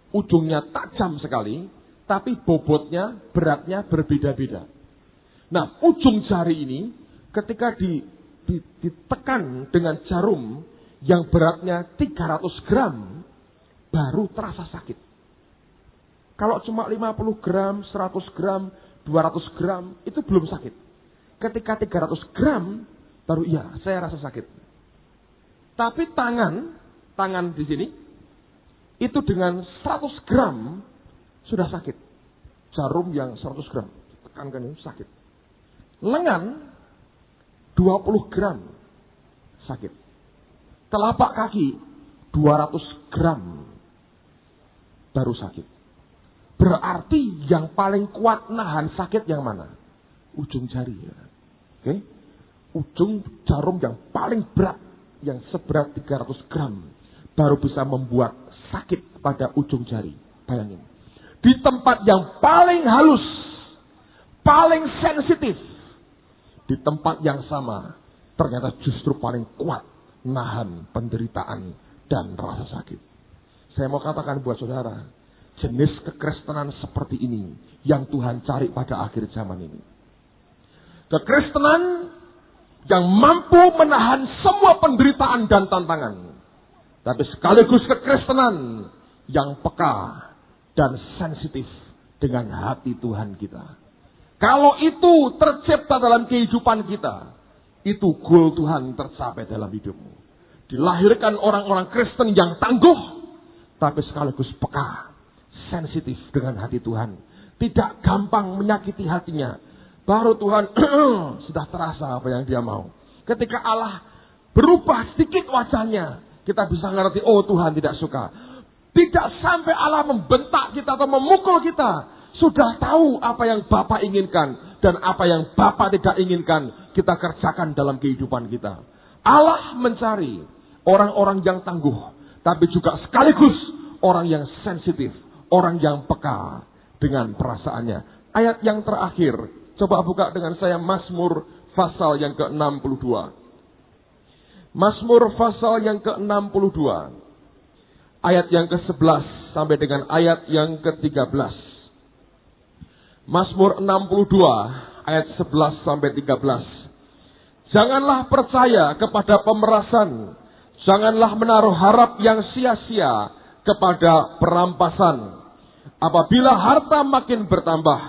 ujungnya tajam sekali, tapi bobotnya, beratnya berbeda-beda. Nah, ujung jari ini ketika ditekan dengan jarum yang beratnya 300 gram, baru terasa sakit. Kalau cuma 50 gram, 100 gram, 200 gram, itu belum sakit. Ketika 300 gram, baru iya, saya rasa sakit. Tapi tangan di sini, itu dengan 100 gram, sudah sakit. Jarum yang 100 gram, tekankan ini sakit. Lengan, 20 gram, sakit. Telapak kaki, 200 gram, baru sakit. Berarti yang paling kuat nahan sakit yang mana? Ujung jari. Ya. Oke? ujung jarum yang paling berat, yang seberat 300 gram, baru bisa membuat sakit pada ujung jari. Bayangin. Di tempat yang paling halus, paling sensitif, di tempat yang sama, ternyata justru paling kuat nahan penderitaan dan rasa sakit. Saya mau katakan buat saudara, jenis kekristenan seperti ini yang Tuhan cari pada akhir zaman ini. Kekristenan yang mampu menahan semua penderitaan dan tantangan, tapi sekaligus kekristenan yang peka dan sensitif dengan hati Tuhan kita. Kalau itu tercipta dalam kehidupan kita, itu goal Tuhan tercapai dalam hidupmu. Dilahirkan orang-orang Kristen yang tangguh, tapi sekaligus peka, sensitif dengan hati Tuhan. Tidak gampang menyakiti hatinya. Baru Tuhan sudah terasa apa yang dia mau. Ketika Allah berubah sedikit wajahnya, kita bisa ngerti, oh Tuhan tidak suka. Tidak sampai Allah membentak kita atau memukul kita. Sudah tahu apa yang Bapa inginkan dan apa yang Bapa tidak inginkan kita kerjakan dalam kehidupan kita. Allah mencari orang-orang yang tangguh, tapi juga sekaligus orang yang sensitif, orang yang peka dengan perasaannya. Ayat yang terakhir, coba buka dengan saya Mazmur pasal yang ke-62. Mazmur pasal yang ke-62. Ayat yang ke-11 sampai dengan ayat yang ke-13. Mazmur 62 ayat 11 sampai 13. Janganlah percaya kepada pemerasan, janganlah menaruh harap yang sia-sia kepada perampasan. Apabila harta makin bertambah,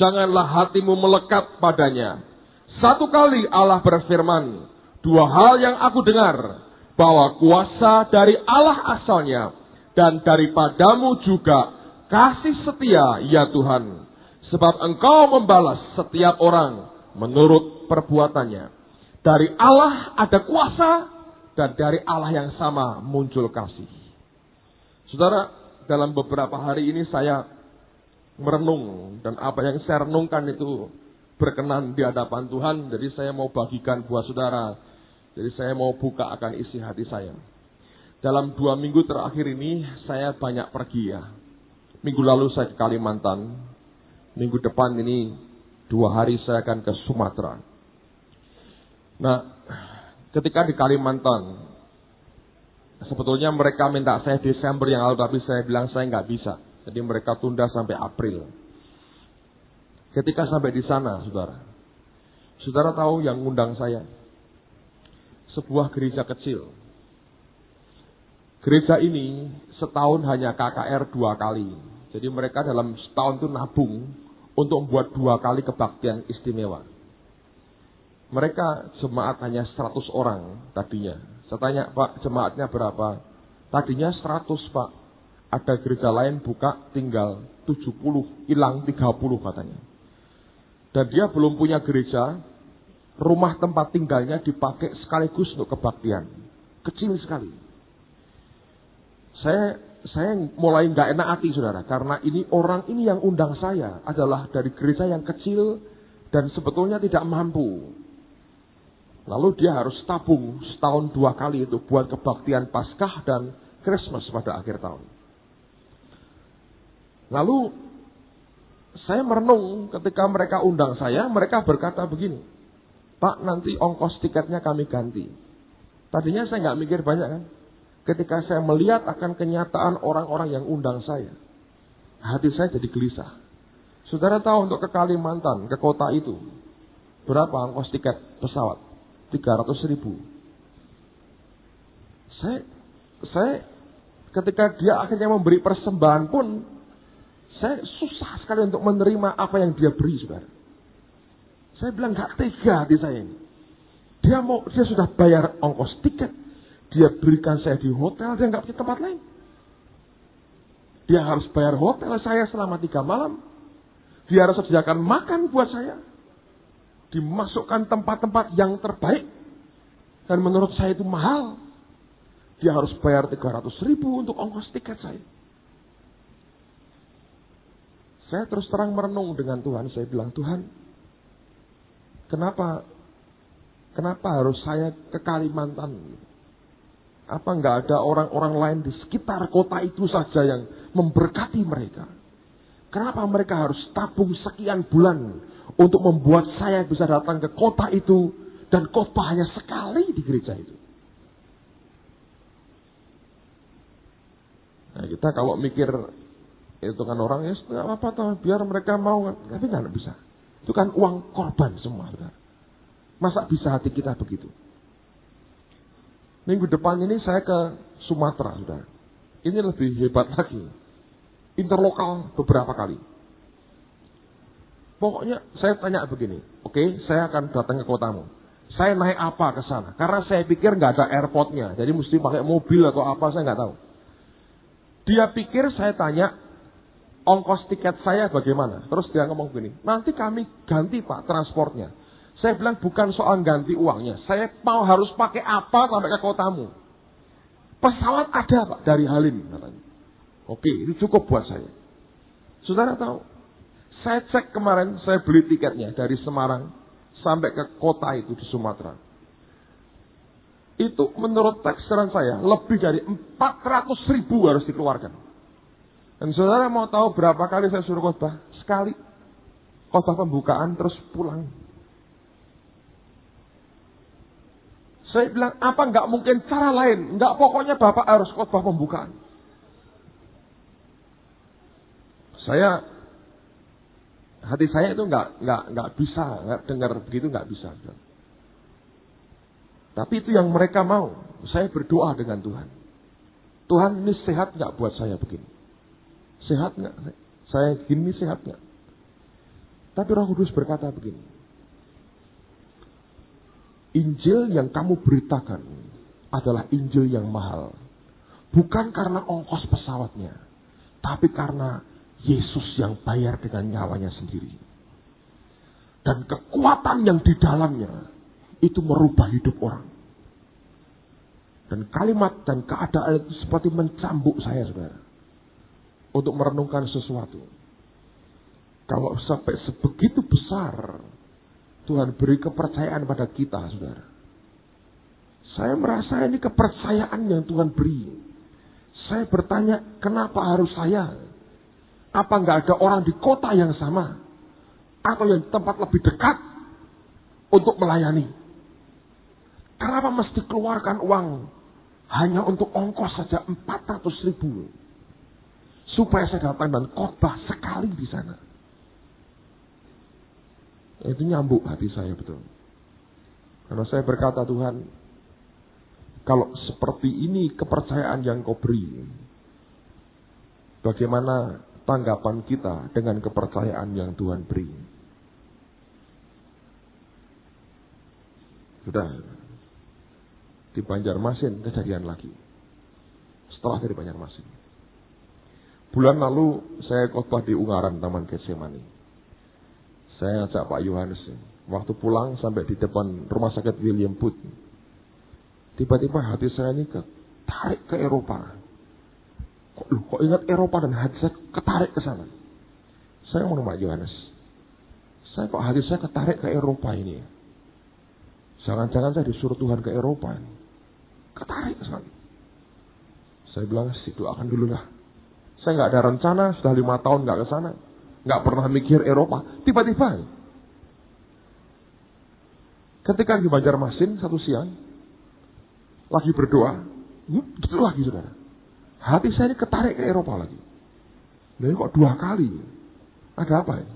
janganlah hatimu melekat padanya. Satu kali Allah berfirman, dua hal yang aku dengar, bahwa kuasa dari Allah asalnya, dan daripadamu juga kasih setia ya Tuhan. Sebab Engkau membalas setiap orang menurut perbuatannya. Dari Allah ada kuasa, dan dari Allah yang sama muncul kasih. Saudara, dalam beberapa hari ini saya merenung, dan apa yang saya renungkan itu berkenan di hadapan Tuhan. Jadi saya mau bagikan buat saudara. Jadi saya mau buka akan isi hati saya. Dalam 2 minggu terakhir ini saya banyak pergi ya. Minggu lalu saya ke Kalimantan. Minggu depan ini 2 hari saya akan ke Sumatera. Nah, ketika di Kalimantan, sebetulnya mereka minta saya Desember yang lalu, tapi saya bilang saya nggak bisa. Jadi mereka tunda sampai April. Ketika sampai di sana, saudara tahu yang ngundang saya? Sebuah gereja kecil. Gereja ini setahun hanya KKR 2 kali. Jadi mereka dalam setahun itu nabung untuk membuat 2 kali kebaktian istimewa. Mereka jemaat hanya 100 orang tadinya. Saya tanya, Pak, jemaatnya berapa? Tadinya 100, Pak. Ada gereja lain buka tinggal 70, hilang 30 katanya. Dan dia belum punya gereja. Rumah tempat tinggalnya dipakai sekaligus untuk kebaktian. Kecil sekali. Saya mulai nggak enak hati, saudara. Karena orang ini yang undang saya adalah dari gereja yang kecil dan sebetulnya tidak mampu. Lalu dia harus tabung setahun 2 kali itu buat kebaktian Paskah dan Christmas pada akhir tahun. Lalu saya merenung ketika mereka undang saya, mereka berkata begini, Pak, nanti ongkos tiketnya kami ganti. Tadinya saya nggak mikir banyak kan. Ketika saya melihat akan kenyataan orang-orang yang undang saya, hati saya jadi gelisah. Saudara tahu untuk ke Kalimantan, ke kota itu, berapa ongkos tiket pesawat? 300.000. Saya ketika dia akhirnya memberi persembahan pun, saya susah sekali untuk menerima apa yang dia beri, saudara. Saya bilang gak tega hati saya ini. Dia sudah bayar ongkos tiket. Dia berikan saya di hotel, dia gak punya tempat lain. Dia harus bayar hotel saya selama 3 malam. Dia harus sediakan makan buat saya. Dimasukkan tempat-tempat yang terbaik. Dan menurut saya itu mahal. Dia harus bayar 300.000 untuk ongkos tiket saya. Saya terus terang merenung dengan Tuhan. Saya bilang, Tuhan, kenapa Kenapa harus saya ke Kalimantan? Apa nggak ada orang-orang lain di sekitar kota itu saja yang memberkati mereka? Kenapa mereka harus tabung sekian bulan untuk membuat saya bisa datang ke kota itu dan khotbah hanya sekali di gereja itu? Nah, kita kalau mikir itu kan orang ya nggak apa-apa, biar mereka mau, tapi nggak bisa. Itu kan uang korban semua, saudara. Masa bisa hati kita begitu? Minggu depan ini saya ke Sumatera, saudara. Ini lebih hebat lagi. Interlokal beberapa kali. Pokoknya saya tanya begini, oke, saya akan datang ke kotamu. Saya naik apa ke sana? Karena saya pikir nggak ada airportnya, jadi mesti pakai mobil atau apa, saya nggak tahu. Dia pikir saya tanya ongkos tiket saya bagaimana. Terus dia ngomong begini, nanti kami ganti Pak transportnya. Saya bilang bukan soal ganti uangnya, saya mau harus pakai apa sampai ke kotamu. Pesawat ada Pak dari Halim katanya. Oke, itu cukup buat saya. Saudara tahu, saya cek kemarin, saya beli tiketnya dari Semarang sampai ke kota itu di Sumatera. Itu menurut teksteran saya, lebih dari 400.000 harus dikeluarkan. Dan saudara mau tahu berapa kali saya suruh khotbah? Sekali. Khotbah pembukaan terus pulang. Saya bilang, apa nggak mungkin cara lain? Nggak, pokoknya Bapak harus khotbah pembukaan. Hati saya itu nggak bisa, nggak dengar begitu, nggak bisa. Tapi itu yang mereka mau. Saya berdoa dengan Tuhan. Tuhan, ini sehat nggak buat saya begini? Sehat nggak? Saya gini sehat nggak? Tapi Roh Kudus berkata begini. Injil yang kamu beritakan adalah Injil yang mahal. Bukan karena ongkos pesawatnya, tapi karena Yesus yang bayar dengan nyawanya sendiri. Dan kekuatan yang di dalamnya itu merubah hidup orang. Dan kalimat dan keadaan itu seperti mencambuk saya, saudara. Untuk merenungkan sesuatu. Kalau sampai sebegitu besar Tuhan beri kepercayaan pada kita, saudara. Saya merasa ini kepercayaan yang Tuhan beri. Saya bertanya, kenapa harus saya? Apa nggak ada orang di kota yang sama? Atau yang tempat lebih dekat untuk melayani? Kenapa mesti keluarkan uang hanya untuk ongkos saja 400.000? Supaya saya datang dan khotbah sekali di sana. Itu nyambuk hati saya betul. Karena saya berkata, Tuhan, kalau seperti ini kepercayaan yang Kau beri, bagaimana tanggapan kita dengan kepercayaan yang Tuhan beri? Sudah di Banjarmasin kejadian lagi. Setelah dari Banjarmasin, bulan lalu saya khotbah di Ungaran Taman Getsemani. Saya ajak Pak Yohanes. Waktu pulang sampai di depan rumah sakit William Booth, tiba-tiba hati saya ini ketarik ke Eropa. Kok ingat Eropa dan hati saya ketarik ke sana. Saya ngomong Pak Yohanes, hati saya ketarik ke Eropa ini. Jangan-jangan saya disuruh Tuhan ke Eropa. Ketarik ke sana. Saya bilang, doakan dulu lah. Saya nggak ada rencana, sudah 5 tahun nggak ke sana. Nggak pernah mikir Eropa. Tiba-tiba, ketika di Banjarmasin satu siang, lagi berdoa, gitu lagi saudara. Hati saya ini ketarik ke Eropa lagi. Jadi kok 2 kali? Ada apa ya?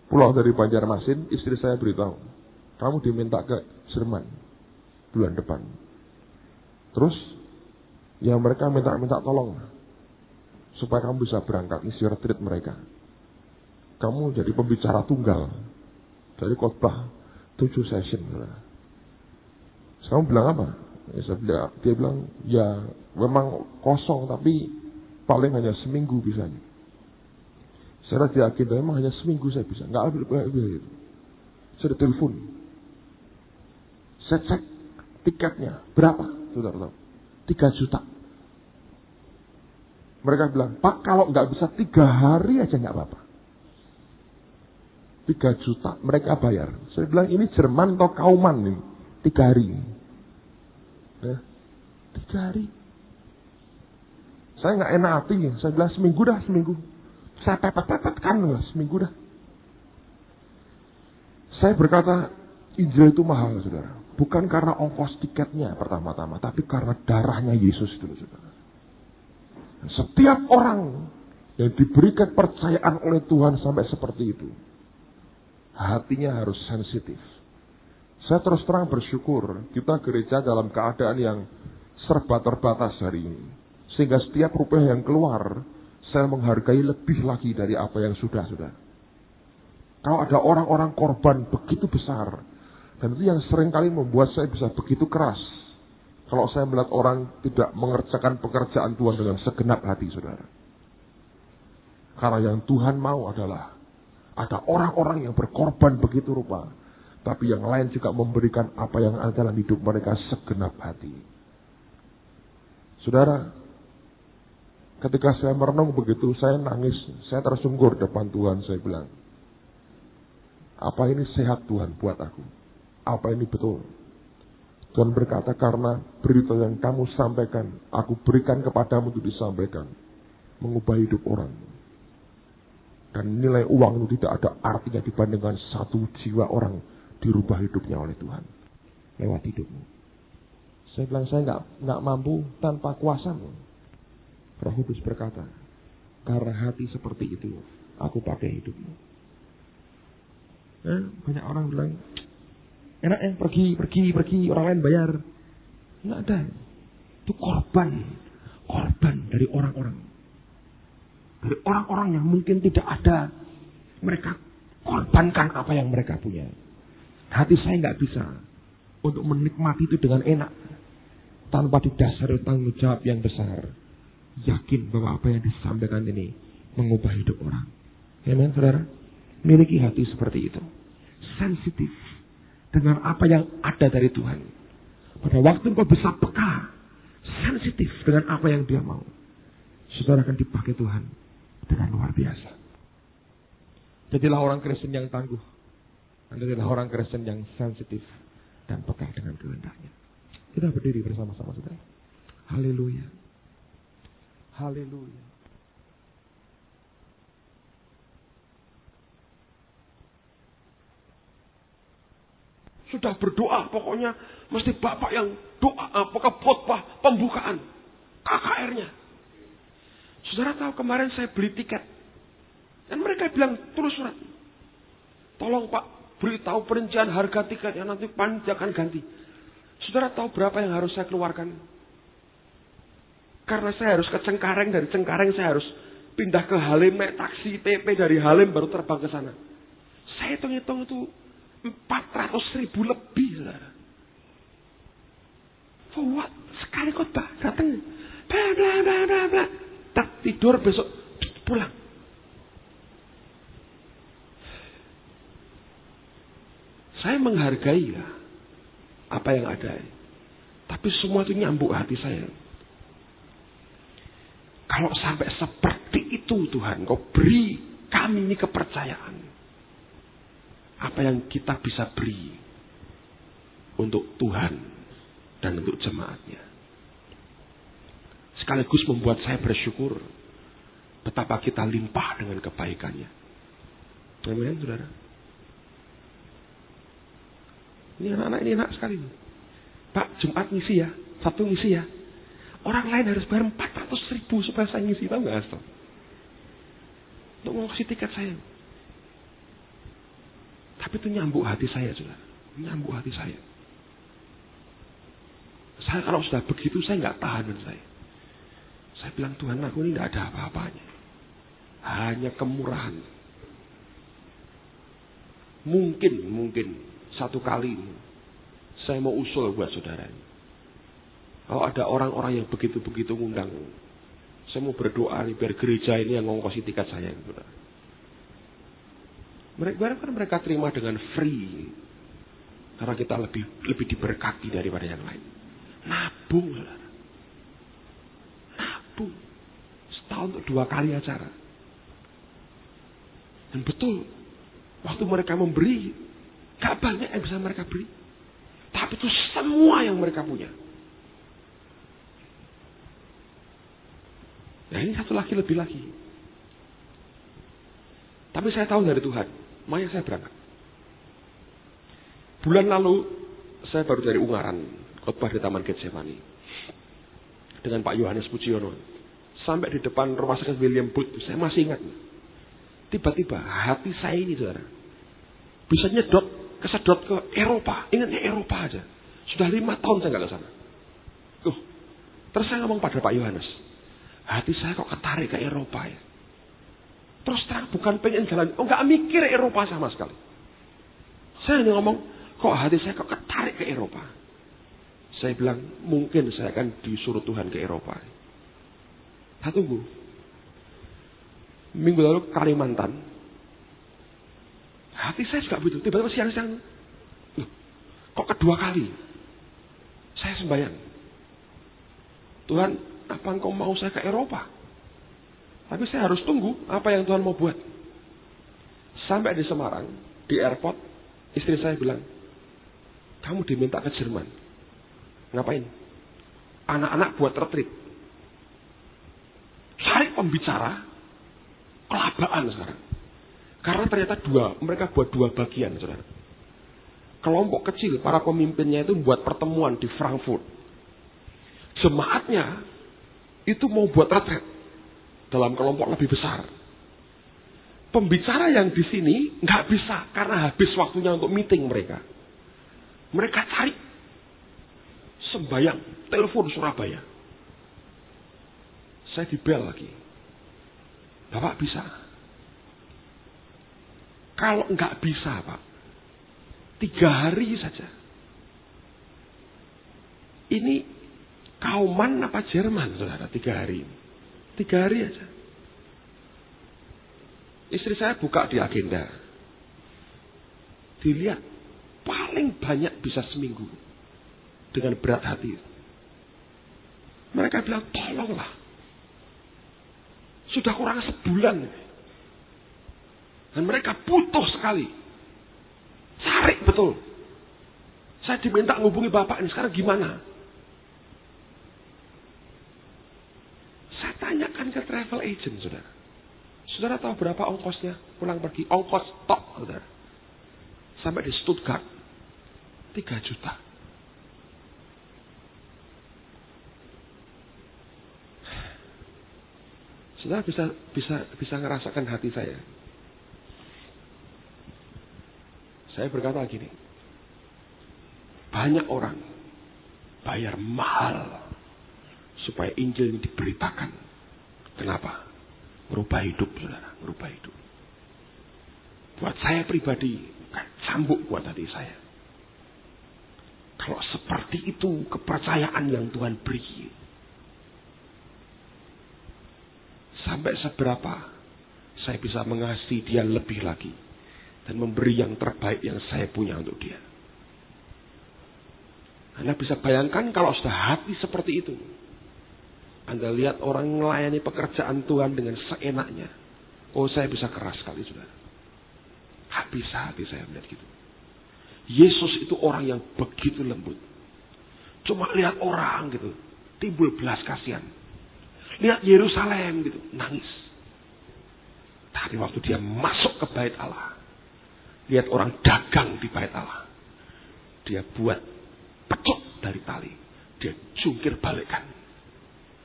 Pulang dari Banjarmasin, istri saya beritahu, kamu diminta ke Jerman bulan depan. Terus, ya mereka minta tolong supaya kamu bisa berangkat isi retreat mereka. Kamu jadi pembicara tunggal. Jadi khotbah 7 session. Kamu bilang apa? Dia bilang, ya memang kosong tapi paling hanya seminggu bisanya. Saya yakin memang hanya seminggu saya bisa. Nggak lebih gitu. Saya telepon. Saya cek tiketnya. Berapa? Sudah tahu. 3 juta. Mereka bilang, Pak kalau nggak bisa 3 hari aja nggak apa-apa. 3 juta mereka bayar. Saya bilang ini Jerman atau Kauman nih, 3 hari. Ya, 3 hari. Saya nggak enak hati, saya bilang seminggu. Saya pepet-pepetkan lah, seminggu dah. Saya berkata, Injil itu mahal, saudara. Bukan karena ongkos tiketnya pertama-tama, tapi karena darahnya Yesus itu, saudara. Setiap orang yang diberikan percayaan oleh Tuhan sampai seperti itu, hatinya harus sensitif. Saya terus terang bersyukur, kita gereja dalam keadaan yang serba terbatas hari ini. Sehingga setiap rupiah yang keluar, saya menghargai lebih lagi dari apa yang sudah. Kalau ada orang-orang korban begitu besar, dan itu yang seringkali membuat saya bisa begitu keras. Kalau saya melihat orang tidak mengerjakan pekerjaan Tuhan dengan segenap hati, saudara. Karena yang Tuhan mau adalah ada orang-orang yang berkorban begitu rupa, tapi yang lain juga memberikan apa yang ada dalam hidup mereka segenap hati. Saudara, ketika saya merenung begitu, saya nangis, saya tersungkur depan Tuhan, saya bilang, apa ini sehat Tuhan buat aku? Apa ini betul? Tuhan berkata, karena berita yang kamu sampaikan, aku berikan kepadamu untuk disampaikan, mengubah hidup orang. Dan nilai uang itu tidak ada artinya dibandingkan 1 jiwa orang dirubah hidupnya oleh Tuhan lewat hidupmu. Saya bilang, saya nggak mampu tanpa kuasamu. Roh Kudus berkata, karena hati seperti itu, aku pakai hidupmu. Banyak orang bilang, enak ya pergi, orang lain bayar. Nggak ada. Itu korban dari orang-orang. Dari orang-orang yang mungkin tidak ada. Mereka korbankan apa yang mereka punya. Hati saya nggak bisa untuk menikmati itu dengan enak, tanpa didasari tanggung jawab yang besar. Yakin bahwa apa yang disampaikan ini mengubah hidup orang. Amen, saudara. Miliki hati seperti itu. Sensitif dengan apa yang ada dari Tuhan. Pada waktu engkau bisa peka, sensitif dengan apa yang Dia mau, saudara akan dipakai Tuhan dengan luar biasa. Jadilah orang Kristen yang tangguh. Jadilah orang Kristen yang sensitif dan peka dengan kehendaknya. Kita berdiri bersama-sama, saudara. Haleluya. Haleluya. Sudah berdoa, pokoknya mesti Bapak yang doa, pokoknya khotbah pembukaan KKR-nya. Saudara tahu kemarin saya beli tiket, dan mereka bilang tulis surat, tolong Pak beritahu perincian harga tiketnya, nanti panitia akan ganti. Saudara tahu berapa yang harus saya keluarkan? Karena saya harus ke Cengkareng, dari Cengkareng saya harus pindah ke Halim, naik taksi PP dari Halim baru terbang ke sana. Saya hitung-hitung itu 400.000 lebih lah. For what? Sekali khotbah datang, bla bla bla bla bla, tak tidur besok pulang. Saya menghargai lah apa yang ada, tapi semua itu nyambuk hati saya. Kalau sampai seperti itu Tuhan, Kau beri kami ini kepercayaan. Apa yang kita bisa beri untuk Tuhan dan untuk jemaatnya. Sekaligus membuat saya bersyukur betapa kita limpah dengan kebaikannya. Amin, saudara. Ini anak-anak ini enak sekali. Pak, Jumat ngisi ya, Sabtu ngisi ya. Orang lain harus bayar 400.000 supaya saya ngisi, tahu nggak, Astor? Untuk ngisi tiket saya. Tapi itu nyambuk hati saya, saudara. Nyambuk hati saya. Saya kalau sudah begitu, saya nggak tahan dengan saya. Saya bilang, Tuhan, aku ini nggak ada apa-apanya. Hanya kemurahan. Mungkin satu kali saya mau usul buat saudara. Kalau ada orang-orang yang begitu-begitu ngundang, saya mau berdoa nih biar gereja ini yang ngongkosi tiket saya, saudara. Mereka terima dengan free. Karena kita lebih diberkati daripada yang lain. Nabung. Setahun untuk 2 kali acara. Dan betul, Waktu mereka memberi, gak banyak yang bisa mereka beri. Tapi itu semua yang mereka punya. Nah ini satu lagi lebih lagi. Tapi saya tahu dari Tuhan, makanya saya berangkat. Bulan lalu, saya baru dari Ungaran, khotbah di Taman Getsemani. Dengan Pak Yohanes Pujiono. Sampai di depan rumah sakit William Booth, saya masih ingat. Tiba-tiba hati saya ini, saudara, bisa kesedot ke Eropa. Ingatnya Eropa aja. Sudah 5 tahun saya nggak ke sana. Terus saya ngomong pada Pak Yohanes, hati saya kok ketarik ke Eropa ya. Terus terang bukan pengen jalan, nggak mikir Eropa sama sekali. Saya hanya ngomong, kok hati saya kok ketarik ke Eropa. Saya bilang, mungkin saya akan disuruh Tuhan ke Eropa. Saya tunggu. Minggu lalu Kalimantan. Hati saya juga begitu. Tiba-tiba siang-siang. Kok kedua kali? Saya sembahyang. Tuhan, apa engkau mau saya ke Eropa? Tapi saya harus tunggu apa yang Tuhan mau buat. Sampai di Semarang, di airport, istri saya bilang, kamu diminta ke Jerman. Ngapain? Anak-anak buat retreat. Cari pembicara, kelabaan sekarang. Karena ternyata mereka buat 2 bagian, saudara. Kelompok kecil, para pemimpinnya itu buat pertemuan di Frankfurt. Jemaatnya itu mau buat retreat dalam kelompok lebih besar. Pembicara yang di sini nggak bisa karena habis waktunya untuk meeting mereka. Mereka cari sembayang, telepon Surabaya. Saya dibel lagi. Bapak bisa? Kalau nggak bisa, Pak, 3 hari saja. Ini Kauman apa Jerman, saudara, 3 hari. 3 hari aja. Istri saya buka di agenda. Dilihat, paling banyak bisa seminggu. Dengan berat hati. Mereka bilang, tolonglah. Sudah kurang sebulan. Dan mereka butuh sekali. Cari betul. Saya diminta ngubungi Bapak ini, sekarang gimana? Saya tanyakan ke travel agent, saudara. Saudara tahu berapa ongkosnya pulang pergi? Ongkos tok, saudara. Sampai di Stuttgart, 3 juta. Saudara bisa ngerasakan hati saya. Saya berkata gini, banyak orang bayar mahal supaya Injil ini diberitakan. Kenapa? Merubah hidup, saudara, merubah hidup. Buat saya pribadi, cambuk buat hati saya. Kalau seperti itu kepercayaan yang Tuhan beri, sampai seberapa saya bisa mengasihi dia lebih lagi dan memberi yang terbaik yang saya punya untuk dia. Anda bisa bayangkan kalau sudah hati seperti itu. Anda lihat orang melayani pekerjaan Tuhan dengan seenaknya. Oh, saya bisa keras sekali, saudara. Hati saya melihat gitu. Yesus itu orang yang begitu lembut. Cuma lihat orang gitu, timbul belas kasihan. Lihat Yerusalem gitu, nangis. Tapi waktu dia masuk ke bait Allah, lihat orang dagang di bait Allah, dia buat pecuk dari tali, dia jungkir balikkan.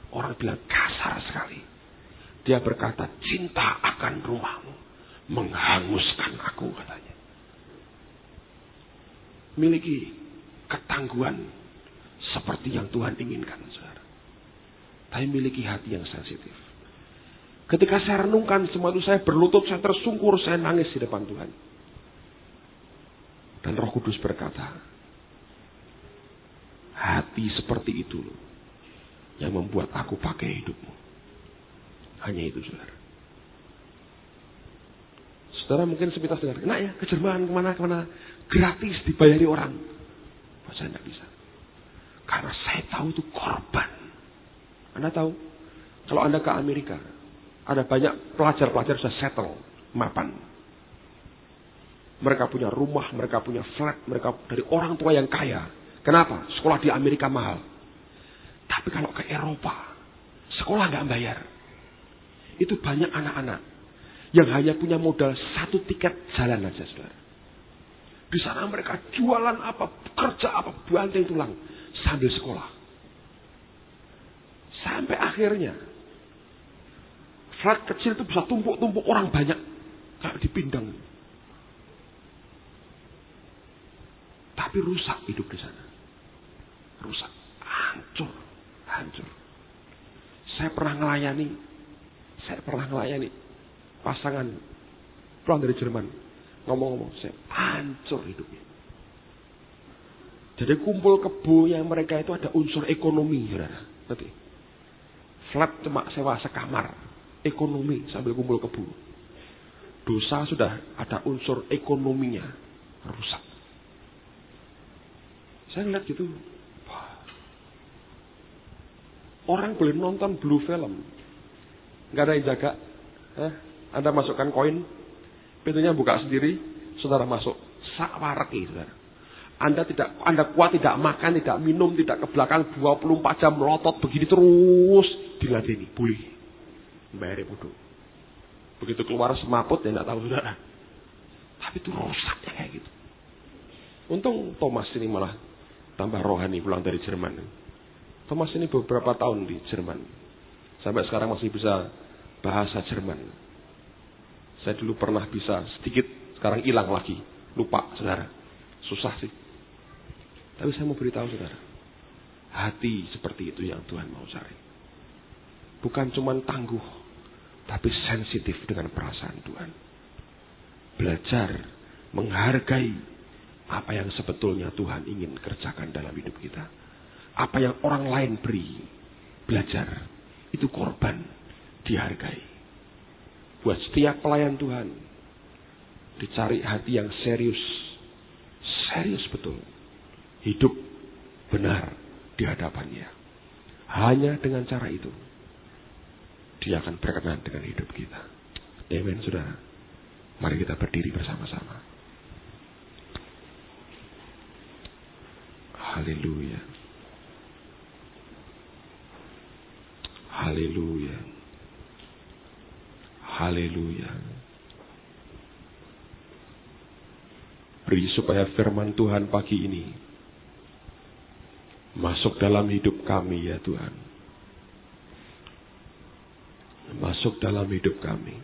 Orang bilang kasar sekali. Dia berkata, cinta akan rumahmu menghanguskan aku, katanya. Miliki ketangguhan seperti yang Tuhan inginkan, saudara. Tapi miliki hati yang sensitif. Ketika saya renungkan semua itu, saya berlutut, saya tersungkur, saya nangis di depan Tuhan. Dan Roh Kudus berkata, hati seperti itu loh yang membuat aku pakai hidupmu. Hanya itu, saudara. Saudara mungkin sepintas dengar, enak ya, ke Jerman, kemana, gratis dibayari orang. Saya tidak bisa. Karena saya tahu itu korban. Anda tahu, kalau Anda ke Amerika, ada banyak pelajar-pelajar sudah settle, mapan. Mereka punya rumah, mereka punya flat, mereka dari orang tua yang kaya. Kenapa? Sekolah di Amerika mahal. Tapi kalau ke Eropa, sekolah nggak bayar. Itu banyak anak-anak yang hanya punya modal 1 tiket jalan aja, saudara. Di sana mereka jualan apa, kerja apa, banting tulang sambil sekolah. Sampai akhirnya flat kecil itu bisa tumpuk-tumpuk orang banyak kayak dipindang. Tapi rusak hidup di sana. Rusak, hancur, hancur. Saya pernah melayani pasangan pulang dari Jerman. Ngomong-ngomong, saya hancur hidupnya. Jadi kumpul kebo yang mereka itu ada unsur ekonomi, saudara. Berarti flat cuma sewa sekamar, ekonomi sambil kumpul kebo. Dosa sudah ada unsur ekonominya, rusak. Saya ngeliat gitu, orang boleh nonton blue film, nggak ada yang jaga. Anda masukkan koin, pintunya buka sendiri, saudara masuk. Sakwareki, saudara. Anda kuat tidak makan, tidak minum, tidak ke belakang 24 jam melotot begini terus diladeni, boleh. Bayar bodoh. Begitu keluar semaput ya nggak tahu, saudara. Tapi itu rusaknya kayak gitu. Untung Thomas ini malah tambah rohani pulang dari Jerman. Thomas ini beberapa tahun di Jerman. Sampai sekarang masih bisa bahasa Jerman. Saya dulu pernah bisa sedikit, sekarang hilang lagi. Lupa, saudara. Susah sih. Tapi saya mau beritahu, saudara. Hati seperti itu yang Tuhan mau cari. Bukan cuma tangguh, tapi sensitif dengan perasaan Tuhan. Belajar menghargai apa yang sebetulnya Tuhan ingin kerjakan dalam hidup kita. Apa yang orang lain beri, belajar. Itu korban, dihargai. Buat setiap pelayan Tuhan, dicari hati yang serius. Serius betul. Hidup benar di hadapannya. Hanya dengan cara itu, Dia akan berkenan dengan hidup kita. Amen, saudara. Mari kita berdiri bersama-sama. Haleluya. Haleluya. Haleluya. Beri supaya firman Tuhan pagi ini masuk dalam hidup kami, ya Tuhan. Masuk dalam hidup kami.